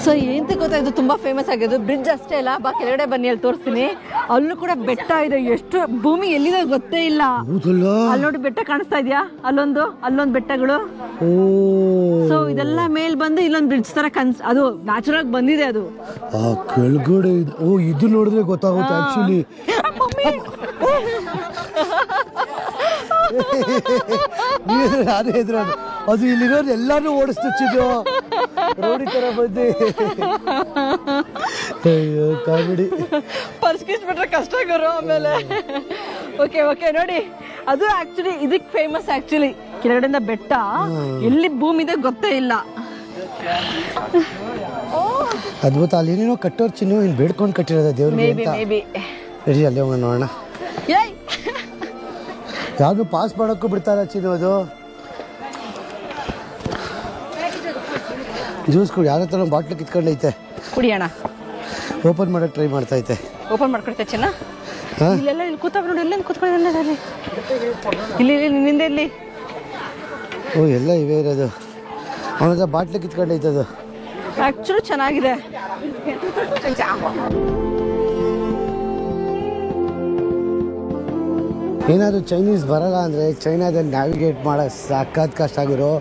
So ಏಂತ ಗೊತ್ತಾ, ಇದು ತುಂಬಾ ಫೇಮಸ್ ಆಗಿದೆ. ಬ್ರಿಡ್ಜ್ ಅಷ್ಟೇ ಅಲ್ಲ, ಬಾ ಕೆಳಗಡೆ ಬನ್ನಿ, ಅಲ್ಲಿ ತೋರಿಸ್ತೀನಿ. ಅಲ್ಲೂ ಕೂಡ ಬೆಟ್ಟ ಇದೆ. ಎಷ್ಟು ಭೂಮಿ ಎಲ್ಲಿದೆ ಗೊತ್ತೇ ಇಲ್ಲ. ಅಲ್ಲಿ ನೋಡಿ ಬೆಟ್ಟ ಕಾಣಿಸ್ತಾ ಇದೆಯಾ, ಅಲ್ಲೊಂದು ಬೆಟ್ಟಗಳು. ಸೊ ಇದೆಲ್ಲ ಮೇಲ್ ಬಂದು ಇಲ್ಲೊಂದು ಬ್ರಿಡ್ಜ್ ತರ ಅದು ನ್ಯಾಚುರಲ್ ಆಗಿ ಬಂದಿದೆ. ಅದು ಕೆಳಗಡೆ ಇದು ನೋಡಿದ್ರೆ ಗೊತ್ತಾಗುತ್ತೆ ಆಕ್ಚುಲಿ. ಅದು ಇಲ್ಲಿರೋದು ಎಲ್ಲಾನು ಓಡಿಸ್ತಿದ್ದು ರೋಡಿ ತರ ಬಂದು. ಅಯ್ಯೋ ಕಾಮಿಡಿ, ಪರ್ಸ್ಕಿಸ್ಬಿಟ್ರೆ ಕಷ್ಟ ಆಗೋರು ಆಮೇಲೆ. ಓಕೆ ಓಕೆ, ನೋಡಿ ಅದು ಆಕ್ಚುಲಿ ಇದಕ್ಕೆ ಫೇಮಸ್. ಆಕ್ಚುಲಿ ಕೆಳಗಡೆಯಿಂದ ಬೆಟ್ಟ, ಎಲ್ಲಿ ಭೂಮಿ ಇದೆ ಗೊತ್ತೇ ಇಲ್ಲ. ಅದ್ಭುತ. ಅಲ್ಲಿ ಏನೇನೋ ಕಟ್ಟೋರ್ ಚಿನ್ನು ಇನ್ ಬೇಡ್ಕೊಂಡು ಕಟ್ಟಿರೋದ ದೇವ್ರಿಗೆ ಅಂತ. ರೆಡಿ, ಅಲ್ಲೇ ಹೋಗೋಣ ನೋಡೋಣ. ಯಾವ್ದು ಪಾಸ್ ಮಾಡೋಕ್ಕೂ ಬಿಡ್ತಾರ ಚಿನ್ನು. ಅದು ಜ್ಯೂಸ್ ಕುಡಿ, ಯಾರ ಹತ್ರ ಬಾಟ್ಲು ಕಿತ್ಕೊಂಡೈತೆ, ಕುಡಿಯೋಣ. ಓಪನ್ ಮಾಡಕ್ ಟ್ರೈ ಮಾಡ್ತಾ ಐತೆ. ಓಪನ್ ಮಾಡ್ಕೊಡ್ತೇ ಚಿನ್ನ. ಇಲ್ಲೆಲ್ಲ ಇಲ್ಲಿ ಕೂತಾಗ ನೋಡಿ, ಎಲ್ಲ ಕೂತ್ಕೊಳ್ಳಿ. ಇಲ್ಲಿ ನಿನ್ನಿಂದ ಇಲ್ಲಿ. ಓ, ಎಲ್ಲ ಇವೇ ಇರೋದು. ಅವನ ಹತ್ರ ಬಾಟ್ಲು ಕಿತ್ಕೊಂಡೈತೆ. ಅದು ಆಕ್ಚುಲಿ ಚೆನ್ನಾಗಿದೆ. ಏನಾದರೂ ಚೈನೀಸ್ ಬರಲ್ಲ ಅಂದರೆ ಚೈನಾದಲ್ಲಿ ನ್ಯಾವಿಗೇಟ್ ಮಾಡೋ ಸಖತ್ ಕಷ್ಟ ಆಗಿರೋ.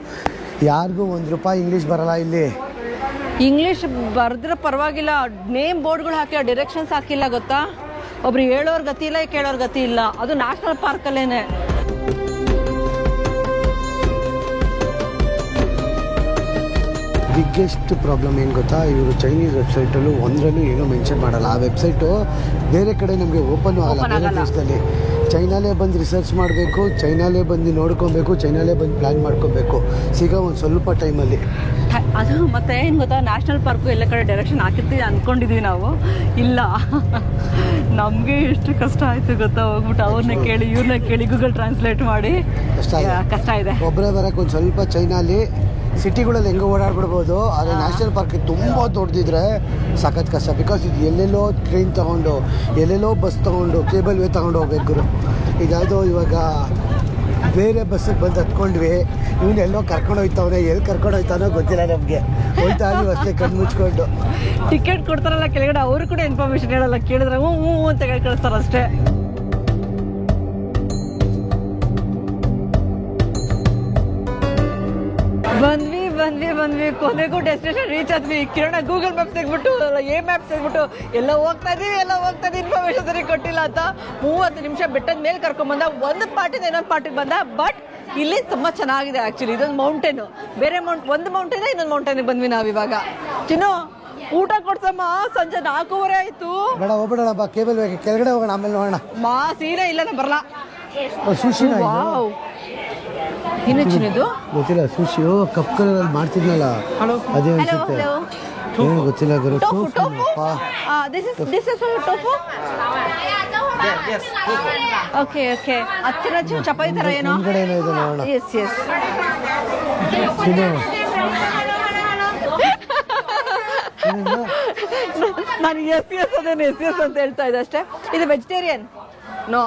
ಯಾರಿಗೂ ₹1 ಇಂಗ್ಲೀಷ್ ಬರಲ್ಲ ಇಲ್ಲಿ. ಇಂಗ್ಲೀಷ್ ಬರ್ದ್ರೆ ಪರವಾಗಿಲ್ಲ, ನೇಮ್ ಬೋರ್ಡ್ಗಳು ಹಾಕಿಲ್ಲ, ಡೈರೆಕ್ಷನ್ಸ್ ಹಾಕಿಲ್ಲ ಗೊತ್ತಾ. ಒಬ್ರು ಹೇಳೋರ್ ಗತಿ ಇಲ್ಲ, ಕೇಳೋರ್ ಗತಿ ಇಲ್ಲ. ಅದು ನ್ಯಾಷನಲ್ ಪಾರ್ಕ್ ಅಲ್ಲೇನೆ. ಬಿಗ್ಗೆಸ್ಟ್ ಪ್ರಾಬ್ಲಮ್ ಏನು ಗೊತ್ತಾ, ಇವರು ಚೈನೀಸ್ ವೆಬ್ಸೈಟಲ್ಲೂ ಒಂದರಲ್ಲೂ ಏನೂ ಮೆನ್ಷನ್ ಮಾಡಲ್ಲ. ಆ ವೆಬ್ಸೈಟು ಬೇರೆ ಕಡೆ ನಮಗೆ ಓಪನ್ ಆಗಲ್ಲ. ಬೇರೆ ದೇಶದಲ್ಲಿ ಚೈನಾಲೇ ಬಂದು ರಿಸರ್ಚ್ ಮಾಡಬೇಕು, ಚೈನಾಲೇ ಬಂದು ನೋಡ್ಕೊಬೇಕು, ಚೈನಾಲೇ ಬಂದು ಪ್ಲ್ಯಾನ್ ಮಾಡ್ಕೋಬೇಕು. ಸಿಗೋ ಒಂದು ಸ್ವಲ್ಪ ಟೈಮಲ್ಲಿ. ಅದು ಮತ್ತೆ ಏನು ಗೊತ್ತಾ, ನ್ಯಾಷನಲ್ ಪಾರ್ಕು ಎಲ್ಲ ಕಡೆ ಡೈರೆಕ್ಷನ್ ಹಾಕಿರ್ತೀವಿ ಅಂದ್ಕೊಂಡಿದ್ವಿ ನಾವು. ಇಲ್ಲ, ನಮಗೆ ಎಷ್ಟು ಕಷ್ಟ ಆಯಿತು ಗೊತ್ತಾ. ಹೋಗ್ಬಿಟ್ಟು ಅವ್ರನ್ನ ಕೇಳಿ ಇವ್ರನ್ನ ಕೇಳಿ ಗೂಗಲ್ ಟ್ರಾನ್ಸ್ಲೇಟ್ ಮಾಡಿ ಕಷ್ಟ ಇದೆ. ಒಬ್ಬರೇ ಬರೋಕ್ಕೆ ಒಂದು ಸ್ವಲ್ಪ ಚೈನಾಲಿ ಸಿಟಿಗಳಲ್ಲಿ ಹೆಂಗೆ ಓಡಾಡ್ಬಿಡ್ಬೋದು. ಆದರೆ ನ್ಯಾಷನಲ್ ಪಾರ್ಕ್ ತುಂಬ ದೊಡ್ಡದಿದ್ರೆ ಸಖತ್ ಕಷ್ಟ. ಬಿಕಾಸ್ ಇದು ಎಲ್ಲೆಲ್ಲೋ ಟ್ರೈನ್ ತೊಗೊಂಡು, ಎಲ್ಲೆಲ್ಲೋ ಬಸ್ ತೊಗೊಂಡು, ಕೇಬಲ್ ವೇ ತೊಗೊಂಡು ಹೋಗ್ಬೇಕು. ಇದಾವುದು ಇವಾಗ ಬೇರೆ ಬಸ್ಸಿಗೆ ಬಂದು ಹತ್ಕೊಂಡ್ವಿ. ಇವನು ಎಲ್ಲೋ ಕರ್ಕೊಂಡು ಹೋಯ್ತವನೆ, ಎಲ್ಲಿ ಕರ್ಕೊಂಡು ಹೋಯ್ತಾನೋ ಗೊತ್ತಿಲ್ಲ ನಮಗೆ. ಹೋಯ್ತಾ ಇದೀವಿ ಅಷ್ಟೇ ಕಣ್ಣು ಮುಚ್ಕೊಂಡು. ಟಿಕೆಟ್ ಕೊಡ್ತಾರಲ್ಲ ಕೆಳಗಡೆ, ಅವರು ಕೂಡ ಇನ್ಫಾರ್ಮೇಶನ್ ಹೇಳಲ್ಲ. ಕೇಳಿದ್ರೆ ಹ್ಞೂ ಅಂತ ಹೇಳಿ ಕಳಿಸ್ತಾರೆ ಅಷ್ಟೇ. ಬಂದ್ವಿ ಕೊನೆಗೂ ಡೆಸ್ಟಿನೇಷನ್ ರೀಚ್ ಆದ್ವಿ. ಕಿರಣ ಗೂಗಲ್ ಮ್ಯಾಪ್ ತೆಗ್ಬಿಟ್ಟು, ಮ್ಯಾಪ್ ತೆಗ್ಬಿಟ್ಟು ಎಲ್ಲ ಹೋಗ್ತಾ ಇದೀವಿ ಇನ್ಫಾರ್ಮೇಶನ್ ಸರಿ ಕೊಟ್ಟಿಲ್ಲ ಅಂತ 30 ನಿಮಿಷ ಬೆಟ್ಟದ ಮೇಲೆ ಕರ್ಕೊಂಡ್ಬಂದ. ಒಂದು ಪಾರ್ಟಿಂದ ಇನ್ನೊಂದು ಪಾರ್ಟಿಗೆ ಬಂದ. ಬಟ್ ಇಲ್ಲಿ ತುಂಬಾ ಚೆನ್ನಾಗಿದೆ ಆಕ್ಚುಲಿ. ಇದೊಂದು ಮೌಂಟೇನು, ಬೇರೆ ಒಂದು ಮೌಂಟೇನ್ ಇನ್ನೊಂದು ಮೌಂಟೇನಿಗೆ ಬಂದ್ವಿ ನಾವಿವಾಗ. ಚಿನ್ನು ಊಟ ಕೊಡ್ಸಮ್ಮ, ಸಂಜೆ 4:30 ಆಯ್ತು. ಬೇಡ ಹೋಗ್ಬಿಡೋಣ ಬಾ, ಕೇಬಲ್ ಬೇಕು, ಕೆಳಗಡೆ ಹೋಗೋಣ, ಆಮೇಲೆ ನೋಡೋಣ. ಸೀರೆ ಇಲ್ಲ, ನಾ ಬರಲ್ಲ. ಇನ್ನು ಚಿನ್ನದು ಗೊತ್ತಿಲ್ಲ. ಸುಶಿ ಕಪ್ ಕಲರ್ ಮಾಡ್ತಿದ್ನಲ್ಲ ಅದೇ ಅನ್ಸುತ್ತೆ. ಏನು ಗೊತ್ತಿಲ್ಲ ಗುರು. ಓಕೆ ಓಕೆ, ಹತ್ತಿರ ಚಪಾತಿ ತರ ಏನೋ ಕಡೆ ಏನೋ ಇದೆ ನೋಡೋಣ. Yes yes. ನಾನು ಎಸ್ ಎಸ್ ಅದೇನು ಎಸ್ ಎಸ್ ಅಂತ ಹೇಳ್ತಾ ಇದ್ದೆ ಅಷ್ಟೇ. ಇದು ವೆಜಿಟೇರಿಯನ್. ನೋ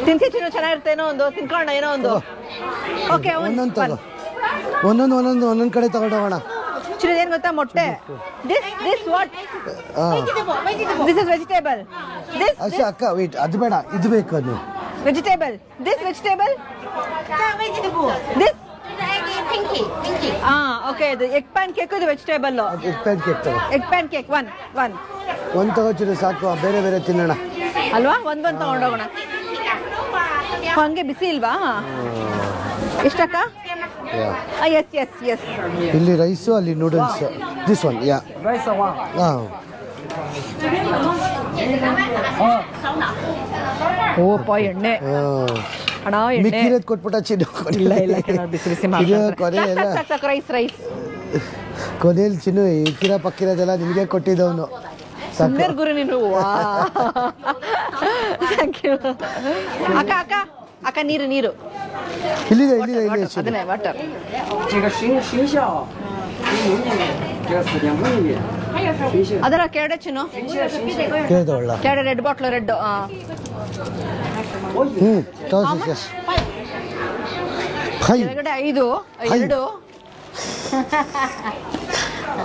ತಿನ್ಸಿ ಚಿನ್ನು, ಚೆನ್ನಾಗಿರುತ್ತೆ. ಏನೋ ಒಂದು ತಿನ್ಕೊಳ್ಳೋಣ, ಏನೋ ಒಂದು. ಓಕೆ, ಒಂದೊಂದು ಕಡೆ ತಗೊಂಡು ಹೋಗೋಣ. ಚಿನ್ನು ಏನ್ ಗೊತ್ತಾ, ಮೊಟ್ಟೆ. This what? This is vegetable. ಅಷ್ಟೇ ಅಕ್ಕ, ವೇಟ್, ಅದು ಬೇಡ, ಇದು ಬೇಕು. ಅದು vegetable. This vegetable. This okay. ಇದು ಎಗ್ ಪ್ಯಾನ್ ಕೇಕ್, ಇದು ವೆಜಿಟೇಬಲ್. ಎಗ್ ಪ್ಯಾನ್ ಕೇಕ್ ತಗೋ. ಎಗ್ ಪ್ಯಾನ್ ಕೇಕ್ ಒಂದು ತಗೋಚಿದ್ರೆ ಸಾಕು, ಬೇರೆ ಬೇರೆ ತಿನ್ನೋಣ ಅಲ್ವಾ. ಒಂದು ತಗೊಂಡೋಗೋಣ. ಹಂಗೆ ಬಿಸಿ ಇಲ್ವಾ? ಎಷ್ಟಕ್ಕ? Yes yes yes. ಇಲ್ಲಿ ರೈಸು, ಅಲ್ಲಿ noodles. This one yeah rice. ಓಪ ಎಣ್ಣೆ ಅಣ್ಣ, ಎಣ್ಣೆ ಕೊಟ್ಬಿಟ್ಟ ಚಿನ್ನು. ಬಿಸಿ ಬಿಸಿ ರೈಸ್ ರೈಸ್ ಕೊನೆಯಲ್ಲಿ ಚಿನ್ನು ಇಕ್ಕಿರ ಪಕ್ಕಿರೋದೆಲ್ಲ ನಿಮಗೆ ಕೊಟ್ಟಿದ್ದವನು. ಸುಂದರ್ ಗುರು ನೀನು. ಥ್ಯಾಂಕ್ ಯು ಅಕ್ಕ. ಅಕ್ಕ ಅಕ್ಕ, ನೀರು ನೀರು ಇಲ್ಲಿದೆ ಅದನ್ನೇ ವಾಟರ್. ಅದರ ಕೆರಡೆ ಚಿನ್ನು ಕೇಳ್ದವಳ ಕೆರಡೆ ರೆಡ್ ಬಾಟ್ಲು ರೆಡ್ ತೋರಿಸಿ ಫೈ ಕೆಳಗಡೆ 5 2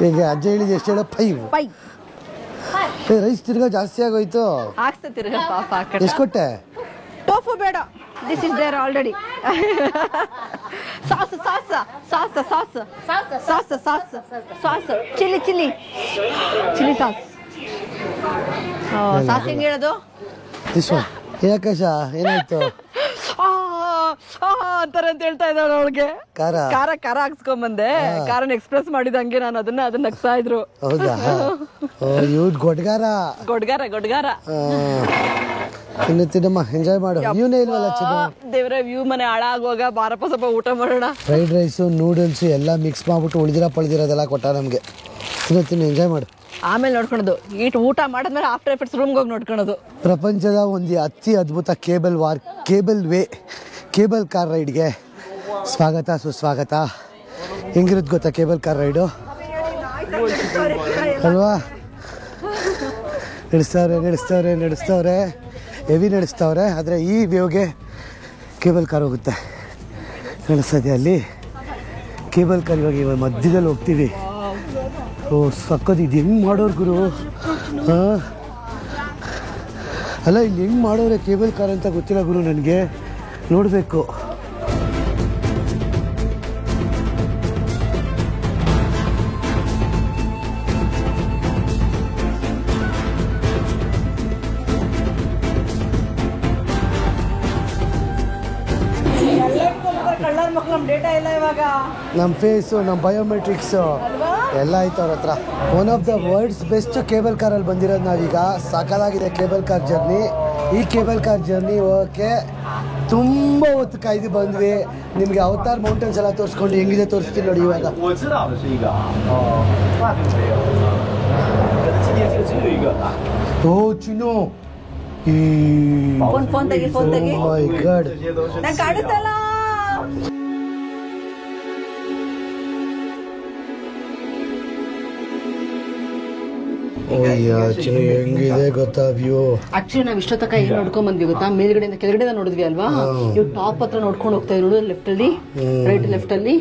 ಈಗ ಅಜ್ಜ ಹೇಳಿದ ಎಷ್ಟು ಹೇಳ ಫೈವ್ ಪೈ ರೈಸ್ ತಿರ್ಗಾ ಜಾಸ್ತಿ ಆಗೋಯ್ತು ಹಾಕ್ಸ್ತಾ ತಿರ್ಗ ಪಾಪ ಎಷ್ಟು ಕೊಟ್ಟೆ ಟೋಫು ಬೇಡ this is there already sauce sauce sauce sauce sauce sauce sauce chilli chilli chilli sauce sauce ಹೆಂಗೆ ಹೇಳೋದು ದಿಸ್ ಒನ್ ಯಾಕಾಶ ಏನಾಯ್ತು ಅಂತಾರೆ ಅಂತ ಹೇಳ್ತಾ ಇದ್ದಾಳೆ ಅವಳಿಗೆ ಖಾರ ಖಾರ ಖಾರ ಹಾಕ್ಸ್ಕೊಂಬಂದೆ ಖಾರನ ಎಕ್ಸ್ಪ್ರೆಸ್ ಮಾಡಿದಂಗೆ ನಾನು ಅದನ್ನ ನಗ್ತಾ ಇದ್ರು ಹೌದಾ ಇವ್ದು ಗೊಡ್ಗಾರ ಗೊಡ್ಗಾರ ಗೊಡ್ಗಾರ ಇನ್ನು ತಿನ್ನಮ್ಮ ಎಂಜಾಯ್ ಮಾಡು ನೀವೇ ಇಲ್ವಲ್ಲ ಚಿನ್ನು ದೇವ್ರ ವ್ಯೂ ಮನೆ ಹಾಳಾಗುವಾಗ ಬಾರಪ್ಪ ಸ್ವಲ್ಪ ಊಟ ಮಾಡೋಣ ಫ್ರೈಡ್ ರೈಸು ನೂಡಲ್ಸು ಎಲ್ಲ ಮಿಕ್ಸ್ ಮಾಡ್ಬಿಟ್ಟು ಉಳಿದಿರೋದೆಲ್ಲ ಕೊಟ್ಟ ನಮಗೆ ತಿನ್ನು ಎಂಜಾಯ್ ಮಾಡು ಆಮೇಲೆ ನೋಡ್ಕೊಳೋದು ಊಟ ಮಾಡಿದ್ಮೇಲೆ ಆಫ್ಟರ್ ಎಫೆಕ್ಟ್ಸ್ ರೂಮ್ಗೆ ಹೋಗಿ ನೋಡ್ಕೊಳೋದು ಪ್ರಪಂಚದ ಒಂದು ಅತಿ ಅದ್ಭುತ ಕೇಬಲ್ ಕಾರ್ ರೈಡ್ಗೆ ಸ್ವಾಗತ ಸುಸ್ವಾಗತ ಹೆಂಗಿರುತ್ತೆ ಗೊತ್ತಾ ಕೇಬಲ್ ಕಾರ್ ರೈಡು ಅಲ್ವಾ ನಡೆಸ್ತವ್ರೆ ಹೆವಿ ನಡೆಸ್ತವ್ರೆ ಆದರೆ ಈ ವ್ಯೂಗೆ ಕೇಬಲ್ ಕಾರ್ ಹೋಗುತ್ತೆ ಕಾಣಿಸ್ತದೆ ಅಲ್ಲಿ ಕೇಬಲ್ ಕಾರ್ ಇವಾಗ ಮಧ್ಯದಲ್ಲಿ ಹೋಗ್ತೀವಿ ಓ ಸಕ್ಕತ್ ಇದು ಹೆಂಗೆ ಮಾಡೋರು ಗುರು ಹಾಂ ಅಲ್ಲ ಇಲ್ಲಿ ಹೆಂಗೆ ಮಾಡೋರೆ ಕೇಬಲ್ ಕಾರ್ ಅಂತ ಗೊತ್ತಿಲ್ಲ ಗುರು ನನಗೆ ನೋಡಬೇಕು ನಮ್ಮ ಫೇಸು ನಮ್ಮ ಬಯೋಮೆಟ್ರಿಕ್ಸು ಎಲ್ಲ ಆಯ್ತು ಅವ್ರ ಹತ್ರ one of the world's best cable ಕಾರಲ್ಲಿ ಬಂದಿರೋದು ನಾವೀಗ ಸಾಕಾಗಿದೆ ಕೇಬಲ್ ಕಾರ್ ಜರ್ನಿ ಈ ಕೇಬಲ್ ಕಾರ್ ಜರ್ನಿ ಹೋಗೋಕ್ಕೆ ತುಂಬ ಹೊತ್ತು ಕಾಯ್ದು ಬಂದ್ವಿ ನಿಮಗೆ ಅವತಾರ್ ಮೌಂಟೇನ್ಸ್ ಎಲ್ಲ ತೋರಿಸ್ಕೊಂಡು ಹೆಂಗಿದೆ ತೋರಿಸ್ತೀನಿ ನೋಡಿ ಇವಾಗ ಓ ಚಿನ್ನು ಈ ಫೋನ್ ತೆಗಿ ಮೈ ಗಾಡ್ ನಾನು ಕಾಣಿಸ್ತಲ್ಲ ಚಿನ್ನು ಹೆಂಗಿದೆ ಗೊತ್ತಾ ವ್ಯೂ ಆಕ್ಚುಲಿ ನಾವ್ ಇಷ್ಟೊತ್ತಕ ಏನ್ ನೋಡ್ಕೊಂಡ್ ಬಂದ್ವಿ ಗೊತ್ತಾ ಮೇಲ್ಗಡೆಯಿಂದ ಕೆಳಗಡೆ ನೋಡಿದ್ವಿ ಅಲ್ವಾ ಇವ್ ಟಾಪ್ ಹತ್ರ ನೋಡ್ಕೊಂಡು ಹೋಗ್ತಾ ಇದ್ರು ಲೆಫ್ಟ್ ಅಲ್ಲಿ ರೈಟ್ ಲೆಫ್ಟ್ ಅಲ್ಲಿ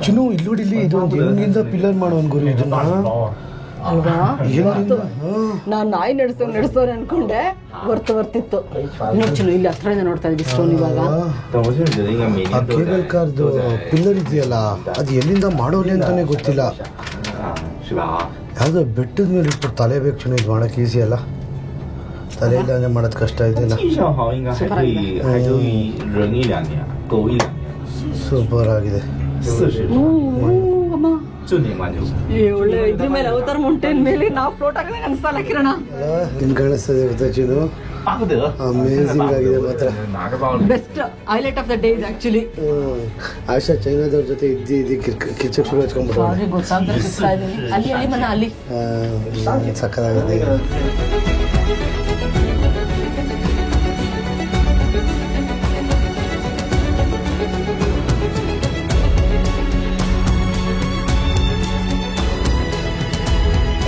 ಚಿನ್ನು ಇಲ್ಲಿ ನೋಡಿ ಇಲ್ಲಿ ಇದು ಹೆಂಗಿಂದ ಪಿಲ್ಲರ್ ಮಾಡೋ ಗುರು ಇದನ್ನ ಅಲ್ವಾ ನಾನ್ ನಾಯಿ ನಡೆಸ್ತವ್ರೆ ಅನ್ಕೊಂಡೆ ಬರ್ತಿತ್ತು ನೋಡ್ಚಿನ್ನು ಇಲ್ಲಿ ಹತ್ರದಿಂದ ನೋಡ್ತಾ ಇದ್ವಿ ಸ್ಟೋನ್ ಇವಾಗ ಆ ಕೇಬಲ್ ಕಾರ್ದು ಪಿಲ್ಲರ್ ಇದೆಯಲ್ಲ ಅದು ಎಲ್ಲಿಂದ ಮಾಡೋರಿ ಅಂತಾನೆ ಗೊತ್ತಿಲ್ಲ ಯಾವುದೋ ಬೆಟ್ಟದ ಮೇಲೆ ಇಟ್ಬಿಟ್ಟು ತಲೆ ಬೇಕು ಚಿನ್ನು ಇದು ಮಾಡೋಕೆ ಈಸಿ ಅಲ್ಲ ತಲೆ ಇಲ್ಲಾಂದ್ರೆ ಮಾಡೋದು ಕಷ್ಟ ಇದೆಯಲ್ಲ ಸೂಪರ್ ಆಗಿದೆ ಒಳ್ಳೆ ಇದ್ರ ಮೇಲೆ ಅವತಾರ ಮೌಂಟೇನ್ ಮೇಲೆ ನಾವು ಫ್ಲೋಟ್ ಆಗ ಅನ್ಸಲ್ಲ ಕಿರಣ ನಿನ್ ಕಾಣಿಸ್ತದೆ ಗೊತ್ತಾ ಚಿನ್ನು ಅಮೇಜಿಂಗ್ ಆಗಿದೆ ಮಾತ್ರ best highlight of the day ಇದು ಆಕ್ಚುಲಿ ಆಶಾ ಚೈನಾದವ್ರ ಜೊತೆ ಇದ್ದು ಕಿಚ್ಚಕ್ ಶುರು ಹಚ್ಕೊಂಡ್ಬಿಟ್ಟು ಅಲ್ಲಿ ಅಲ್ಲಿ ಮನ ಅಲ್ಲಿ ಸಕ್ಕದಾಗಿದೆ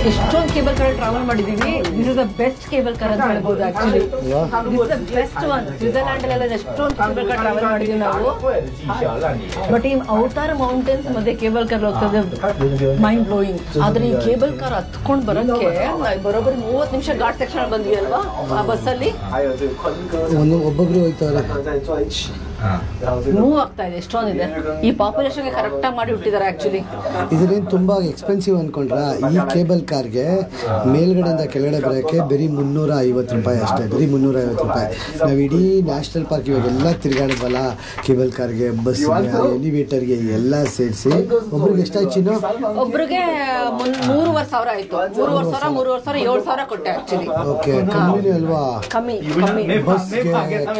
ಎಷ್ಟೊಂದು ಕೇಬಲ್ ಕಾರ್ ಟ್ರಾವೆಲ್ ಮಾಡಿದೀವಿ this is the best cable car ಅಂತ ಹೇಳ್ಬೋದು actually this the best one Switzerland ಅಲ್ಲೆಲ್ಲ ಎಷ್ಟೊಂದು ಕೇಬಲ್ ಕಾರ್ ಟ್ರಾವೆಲ್ ಮಾಡಿದೀವಿ ನಾವು ಬಟ್ ಈ ಅವತಾರ ಮೌಂಟೇನ್ಸ್ ಮತ್ತೆ ಕೇಬಲ್ ಕಾರ್ ಹೋಗ್ತದೆ ಮೈಂಡ್ ಬ್ಲೋಯಿಂಗ್ ಆದ್ರೆ ಈ ಕೇಬಲ್ ಕಾರ್ ಹತ್ಕೊಂಡು ಬರೋಕ್ಕೆ ಬರೋಬ್ಬರಿ 30 ನಿಮಿಷ ಘಾಟ್ ಸೆಕ್ಷನ್ ಬಂದ್ವಿ ಅಲ್ವಾ ಆ ಬಸ್ಸಲ್ಲಿ ಒಬ್ಬೊಬ್ರು ಹೋಯ್ತಾರೆ ಮೂವ್ ಆಗ್ತಾ ಇದೆ ಎಷ್ಟೊಂದಿದೆ ಈ ಪಾಪ್ಯುಲೇಷನ್ಗೆ ಕರೆಕ್ಟ್ ಆಗಿ ಮಾಡಿ ಬಿಟ್ಟಿದ್ದಾರೆ ಆಕ್ಚುಲಿ ಇದರೇನು ತುಂಬಾ ಎಕ್ಸ್ಪೆನ್ಸಿವ್ ಅನ್ಕೊಂಡ್ರ ಈ ಕೇಬಲ್ ಕಾರ್ಗೆ ಮೇಲ್ಗಡೆಯಿಂದ ಕೆಳಗಡೆ ಬರೋಕ್ಕೆ ಬರೀ 350 ರೂಪಾಯಿ ಅಷ್ಟೇ ಬರೀ 350 ರೂಪಾಯಿ ನಾವು ಇಡೀ ನ್ಯಾಷನಲ್ ಪಾರ್ಕ್ ಇವಾಗೆಲ್ಲ ತಿರುಗಾಡಿದ್ವಲ್ಲ ಕೇಬಲ್ ಕಾರ್ಗೆ ಬಸ್ಗೆ ಎಲಿವೇಟರ್ಗೆ ಎಲ್ಲ ಸೇರಿಸಿ ಒಬ್ರಿಗೆ ಎಷ್ಟಾಯ್ತು ಚಿನ್ನು ಒಬ್ರಿಗೆ 3,500 ಆಯ್ತು 3,500 7,000 ಕೊಟ್ಟೆ ಆಕ್ಚುಲಿ ಓಕೆ ಕಮ್ಮಿನೇ ಅಲ್ವಾ ಕಮ್ಮಿ ಬಸ್ಗೆ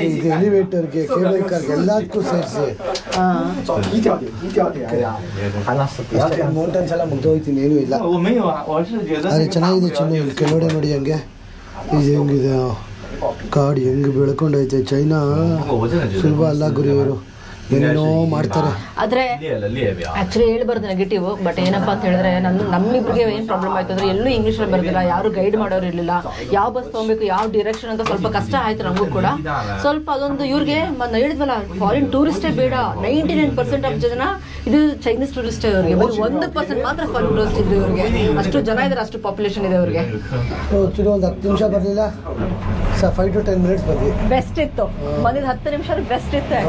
ಇದು ಎಲಿವೇಟರ್ಗೆ ಕೇಬಲ್ ಕಾರ್ಗೆ ಎಲ್ಲದಕ್ಕೂ ಸೇರಿಸಿ ಮೌಂಟೇನ್ಸ್ ಎಲ್ಲ ಮುಗ್ದೋಯ್ತೀನಿ ಏನೂ ಇಲ್ಲ ಅದೇ ಚೆನ್ನಾಗಿದೆ ಚಿನ್ನು ಇಲ್ಲಿ ಕೆಳಗಡೆ ನೋಡಿ ಹಂಗೆ ಇದು ಹೆಂಗಿದೆ ಕಾಡು ಹೆಂಗೆ ಬೆಳ್ಕೊಂಡೈತೆ ಚೈನಾ ಸುಲಭ ಅಲ್ಲ ಗುರು ಇವರು ಏನೇನೋ ಮಾಡ್ತಾರೆ. ಆದ್ರೆ ಆಕ್ಚುಲಿ ಹೇಳ್ಬಾರ್ದು ನೆಗೆಟಿವ್, ಬಟ್ ಏನಪ್ಪಾ ಅಂತ ಹೇಳಿದ್ರೆ ನಮ್ಮಿಬ್ರಿಗೆ ಏನ್ ಪ್ರಾಬ್ಲಮ್ ಆಯ್ತು ಅಂದ್ರೆ ಎಲ್ಲೂ ಇಂಗ್ಲಿಷ್ ಅಲ್ಲಿ ಬರ್ದಿಲ್ಲ, ಯಾರು ಗೈಡ್ ಮಾಡೋರು ಇರ್ಲಿಲ್ಲ, ಯಾವ ಬಸ್ ತಗೋಬೇಕು ಯಾವ ಡೈರೆಕ್ಷನ್ ಅಂತ ಸ್ವಲ್ಪ ಕಷ್ಟ ಆಯ್ತು ನಮಗೂ ಕೂಡ. ಸ್ವಲ್ಪ ಅದೊಂದು ಇವ್ರಿಗೆ ಹೇಳಿದ್ವಲ್ಲ, ಫಾರಿನ್ ಟೂರಿಸ್ಟೇ ಬೇಡ, 99% ಆಫ್ ಜನ ಇದು ಚೈನೀಸ್ ಟೂರಿಸ್ಟೇ ಅವ್ರಿಗೆ, ಬರೀ 1% ಮಾತ್ರ ಫಾರಿನ್ ಟೂರಿಸ್ಟ್ ಇದ್ರು ಇವ್ರಿಗೆ. ಅಷ್ಟು ಜನ ಇದಾರೆ, ಅಷ್ಟು ಪಾಪ್ಯುಲೇಷನ್ ಇದೆ ಅವ್ರಿಗೆ. ಒಂದು 10 ನಿಮಿಷ ಬರಲಿಲ್ಲ, 5 to 10 minutes ಬಂದ್ವಿ. ಬೆಸ್ಟ್ ಇತ್ತು, ಬಂದಿದ್ದು 10 ನಿಮಿಷ ಬೆಸ್ಟ್ ಇತ್ತು.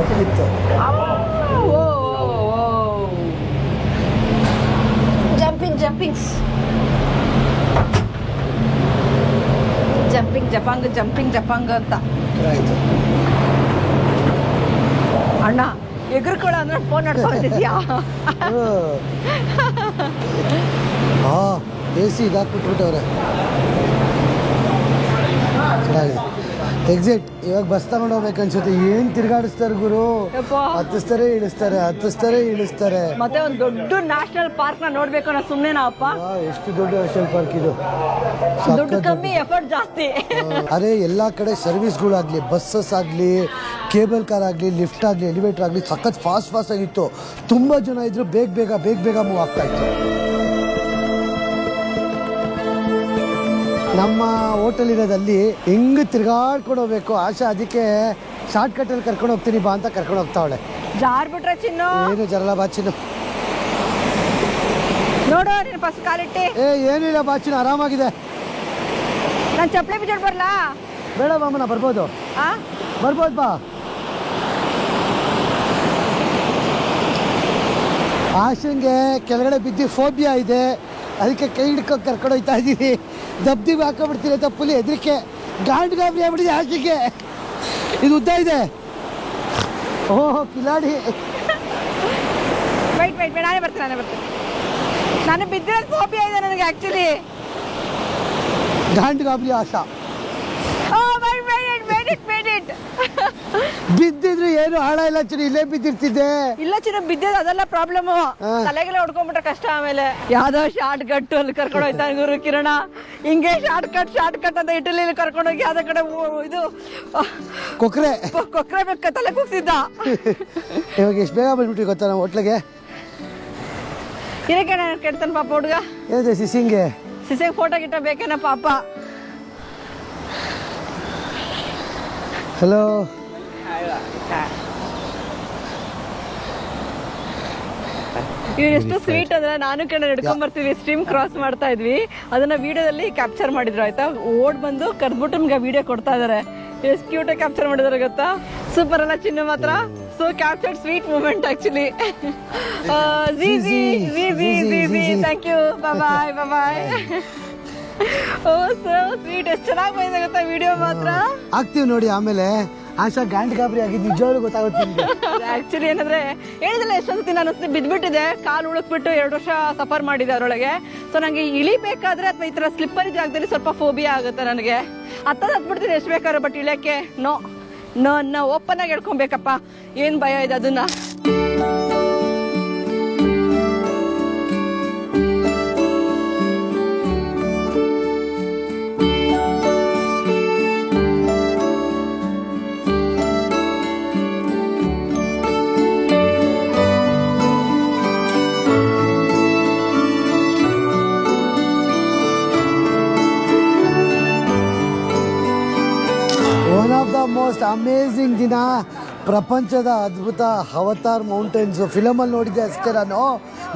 ಜಂಪಿಂಗ್ ಜಂಪಿಂಗ್ಸ್ ಜಂಪಿಂಗ್ ಜಪಾಂಗ್ ಜಂಪಿಂಗ್ ಜಪಾಂಗ್ ಅಂತ ಅಣ್ಣ ಎಗರ್ಕೊಳ ಅಂದ್ರೆ ಫೋನ್ ನಡ್ಕೊಂಡಿದ್ಯಾ? AC ಇದಾಕ್ಬಿಟ್ಬಿಟ್ಟವ್ರೆ. ಎಕ್ಸಿಟ್. ಇವಾಗ ಬಸ್ ತಗೊಂಡು ಹೋಗ್ಬೇಕನ್ಸುತ್ತೆ. ಏನ್ ತಿರ್ಗಾಡಿಸ್ತಾರೆ ಗುರು, ಹತ್ತಿಸ್ತಾರೆ ಇಳಿಸ್ತಾರೆ. ಮತ್ತೆ ಒಂದು ದೊಡ್ಡ ನ್ಯಾಷನಲ್ ಪಾರ್ಕ್ ನ ನೋಡ್ಬೇಕು ಅನ್ನೋ ಸುಮ್ನೆನಪ್ಪ. ಎಷ್ಟು ದೊಡ್ಡ ನ್ಯಾಷನಲ್ ಪಾರ್ಕ್ ಇದು, ದುಡ್ಡು ಕಮ್ಮಿ ಎಫರ್ಟ್ ಜಾಸ್ತಿ. ಅರೆ ಎಲ್ಲಾ ಕಡೆ ಸರ್ವಿಸ್ಗಳಾಗ್ಲಿ, ಬಸ್ಸಸ್ ಆಗ್ಲಿ, ಕೇಬಲ್ ಕಾರ್ ಆಗ್ಲಿ, ಲಿಫ್ಟ್ ಆಗ್ಲಿ, ಎಲಿವೇಟರ್ ಆಗ್ಲಿ ಸಖತ್ ಫಾಸ್ಟ್ ಆಗಿತ್ತು. ತುಂಬಾ ಜನ ಇದ್ರು, ಬೇಗ ಮೂವ್ ಆಗ್ತಾ ಇತ್ತು. ನಮ್ಮ ಹೋಟೆಲ್ ಇರೋದಲ್ಲಿ ಹೆಂಗ್ ತಿರ್ಗಾಡ್ಕೊಂಡು ಹೋಗ್ಬೇಕು ಆಶಾ, ಅದಕ್ಕೆ ಶಾರ್ಟ್ ಕಟ್ ಅಲ್ಲಿ ಕರ್ಕೊಂಡು ಹೋಗ್ತೀನಿ ಬಾ ಅಂತ ಕರ್ಕೊಂಡು ಹೋಗ್ತಾವಳೆ. ಜಾರ್ ಬಿಟ್ರೆ ಚಿನ್ನು ಏನು ಜರಲ್ಲ ಬಾ ಚಿನ್ನು, ನೋಡು ನೀನು ಫಸ್ಟ್ ಕಾಲಿಟ್ಟಿ. ಏನಿಲ್ಲ ಬಾ ಚಿನ್ನು, ಆರಾಮಾಗಿದೆ. ನಾನು ಚಪ್ಪಲಿ ಬಿಚ್ಚಿಡ್ ಬರ್ಲಾ? ಬೇಡ ಮಾಮನ, ಬರ್ಬೋದು ಬಾ. ಆಶಂಗೆ ಕೆಳಗಡೆ ಬಿದ್ದು ಫೋಬಿಯಾ ಇದೆ, ಅದಕ್ಕೆ ಕೈ ಹಿಡ್ಕೊಂಡು ಕರ್ಕೊಂಡು ಹೋಗ್ತಾ ಇದ್ದೀವಿ. ದಬ್ದಿಗೆ ಹಾಕೊಂಡ್ಬಿಡ್ತೀನಿ ತಪ್ಪುಲಿ, ಹೆದರಿಕೆ ಗಾಂಡ್ ಗಾಬರಿ ಆಗ್ಬಿಟ್ಟಿದೆ ಆಶೆಗೆ. ಇದು ಉದ್ದ ಇದೆ. ಓಹ್ ಕಿಲಾಡಿ. ವೈಟ್ ನಾನೇ ಬರ್ತೀನಿ. ನಾನು ಬಿದ್ದರೆ ಫೋಬಿಯಾ ಇದೆ ನನಗೆ ಆಕ್ಚುಲಿ. ಗಾಂಡ್ ಗಾಬರಿ ಆಶಾ. ಬಿದ್ದಿದ್ರು ಏನು ಹಾಳ ಇಲ್ಲ ಚಿನ್ನ, ಇಲ್ಲೇ ಬಿದ್ದಿರ್ತಿದ್ದೆ. ಇಲ್ಲ ಚಿನ್ನ, ಬಿದ್ದಿದ್ದು ಅದೆಲ್ಲ ಪ್ರಾಬ್ಲಮ್. ತಲೆಗೆಲ್ಲ ಹೊಡ್ಕೊಂಡ್ಬಿಟ್ರೆ ಕಷ್ಟ. ಆಮೇಲೆ ಯಾವ್ದೋ ಶಾರ್ಟ್ ಕಟ್ ಅಲ್ಲಿ ಕರ್ಕೊಂಡು ಹೋಯ್ತಾ ಗುರು ಕಿರಣ, ಹಿಂಗೆ ಶಾರ್ಟ್ ಕಟ್ ಅಂತ ಇಟಲಿಯಲ್ಲಿ ಕರ್ಕೊಂಡು ಹೋಗಿ ಯಾವ್ದೋ ಕಡೆ ಇದು ಕೊಕ್ರೆ ಬೇಕು ತಲೆ ಕುಗ್ಸಿದ್ದ. ಇವಾಗ ಎಷ್ಟು ಬೇಗ ಬಂದ್ಬಿಟ್ರಿ ಗೊತ್ತಾ ನಮ್ಮ ಹೋಟ್ಲಿಗೆ? ಇದಕ್ಕೆ ಕೆಡ್ತಾನ ಪಾಪ ಹುಡುಗ. ಏನಿದೆ ಸಿಸಿಂಗೆ ಫೋಟೋ ಗಿಟ್ಟ ಬೇಕೇನ ಪಾಪ. ಹಲೋ. ಇವ್ರು ಎಷ್ಟು ಸ್ವೀಟ್ ಅಂದ್ರೆ, ನಾನು ಕಡೆ ನಡ್ಕೊಂಡ್ ಬರ್ತೀವಿ, ಸ್ಟ್ರೀಮ್ ಕ್ರಾಸ್ ಮಾಡ್ತಾ ಇದ್ವಿ, ಅದನ್ನ ವಿಡಿಯೋದಲ್ಲಿ ಕ್ಯಾಪ್ಚರ್ ಮಾಡಿದ್ರು ಆಯ್ತಾ. ಓಡ್ ಬಂದು ಕರ್ದ್ಬಿಟ್ಟು ನಮ್ಗೆ ವಿಡಿಯೋ ಕೊಡ್ತಾ ಇದಾರೆ. ಎಷ್ಟು ಕ್ಯೂಟ್ ಆಗಿ ಕ್ಯಾಪ್ಚರ್ ಮಾಡಿದಾರೆ ಗೊತ್ತಾ? ಸೂಪರ್ ಅಲ್ಲ ಚಿನ್ನ ಮಾತ್ರ. So captured sweet moment actually. Thank you, bye. Oh so sweet, ಎಷ್ಟು ಚೆನ್ನಾಗಿ ಬಂದಿದೆ ಗೊತ್ತಾ ವಿಡಿಯೋ ಮಾತ್ರ. ಆಗ್ತೀವಿ ನೋಡಿ ಆಮೇಲೆ. ಆಶಾ ಗಾಂಡ್ ಗಾಬರಿ ಆಗಿದ್ದು ನಿಜವಾಗ್ಲೂ ಗೊತ್ತಾಗುತ್ತೆ. ಆಕ್ಚುಲಿ ಏನಂದ್ರೆ ಹೇಳಿದಲ್ಲ, ಎಷ್ಟೊಂದ್ಸತಿ ನಾನು ಬಿದ್ಬಿಟ್ಟಿದೆ, ಕಾಲು ಉಳುಕ್ಬಿಟ್ಟು 2 ವರ್ಷ ಸಫರ್ ಮಾಡಿದೆ ಅದರೊಳಗೆ. ಸೊ ನಂಗೆ ಇಳಿಬೇಕಾದ್ರೆ ಅಥವಾ ಈ ತರ ಸ್ಲಿಪ್ಪರಿ ಜಾಗದಲ್ಲಿ ಸ್ವಲ್ಪ ಫೋಬಿಯಾ ಆಗುತ್ತೆ ನನಗೆ. ಹತ್ಬಿಡ್ತೀನಿ ಎಷ್ಟು ಬೇಕಾದ್ರೆ, ಬಟ್ ಇಳಿಯಕ್ಕೆ ನೋ ಓಪನ್ ಆಗಿ ಹೇಳ್ಕೊಬೇಕಪ್ಪ. ಏನ್ ಭಯ ಇದೆ ಅದನ್ನ. ಮೋಸ್ಟ್ ಅಮೇಝಿಂಗ್ ದಿನ, ಪ್ರಪಂಚದ ಅದ್ಭುತ ಅವತಾರ್ ಮೌಂಟೇನ್ಸ್ ಫಿಲಮಲ್ಲಿ ನೋಡಿದ್ದೆ ಅಷ್ಟೇ. ನಾನು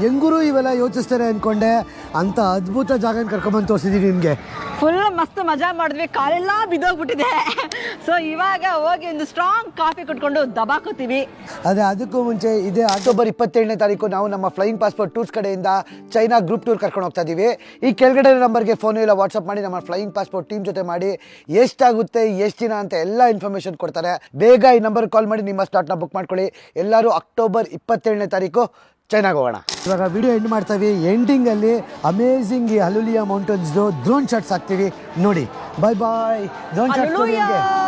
ಹೆಂಗೂರು ಇವೆಲ್ಲ ಯೋಚಿಸ್ತಾರೆ ಅಂದ್ಕೊಂಡೆ, ಅಂತ ಅದ್ಭುತ ಜಾಗನ ಕರ್ಕೊಂಡ್ಬಂದು ತೋರಿಸಿದ್ದೀನಿ ನಿಮಗೆ. ಫುಲ್ ಮಸ್ತ್ ಮಜಾ ಮಾಡಿದ್ವಿ, ಕಾಲೆಲ್ಲ ಬಿದ್ದೋಗ್ಬಿಟ್ಟಿದೆ. ಸೊ ಇವಾಗ ಹೋಗಿ ಒಂದು ಸ್ಟ್ರಾಂಗ್ ಕಾಫಿ ಕುಟ್ಕೊಂಡು ದಬಾಕೋತೀವಿ. ಅದೇ ಅದಕ್ಕೂ ಮುಂಚೆ ಇದೇ ಅಕ್ಟೋಬರ್ 27ನೇ ತಾರೀಕು ನಾವು ನಮ್ಮ ಫ್ಲೈಯಿಂಗ್ ಪಾಸ್ಪೋರ್ಟ್ ಟೂರ್ಸ್ ಕಡೆಯಿಂದ ಚೈನಾ ಗ್ರೂಪ್ ಟೂರ್ ಕರ್ಕೊಂಡು ಹೋಗ್ತಾ ಇದ್ದೀವಿ. ಈ ಕೆಳಗಡೆ ನಂಬರ್ಗೆ ಫೋನು ಇಲ್ಲ ವಾಟ್ಸಪ್ ಮಾಡಿ ನಮ್ಮ ಫ್ಲೈಯಿಂಗ್ ಪಾಸ್ಪೋರ್ಟ್ ಟೀಮ್ ಜೊತೆ ಮಾಡಿ ಎಷ್ಟಾಗುತ್ತೆ ಎಷ್ಟು ದಿನ ಅಂತ ಎಲ್ಲ ಇನ್ಫಾರ್ಮೇಷನ್ ಕೊಡ್ತಾರೆ. ಬೇಗ ಈ ನಂಬರ್ ಕಾಲ್ ಮಾಡಿ ನಿಮ್ಮ ಸ್ಲಾಟ್ನ ಬುಕ್ ಮಾಡ್ಕೊಳ್ಳಿ. ಎಲ್ಲರೂ ಅಕ್ಟೋಬರ್ 27ನೇ ತಾರೀಕು ಚೈನಾಗ ಹೋಗೋಣ. ಇವಾಗ ವಿಡಿಯೋ ಎಂಡ್ ಮಾಡ್ತೀವಿ. ಎಂಡಿಂಗಲ್ಲಿ ಅಮೇಝಿಂಗ್ ಈ ಹಲುಲಿಯಾ ಮೌಂಟೇನ್ಸ್ದು ಡ್ರೋನ್ ಶಾಟ್ಸ್ ಹಾಕ್ತೀವಿ ನೋಡಿ. ಬಾಯ್ ಡ್ರೋನ್ ಶಾಟ್ಸ್.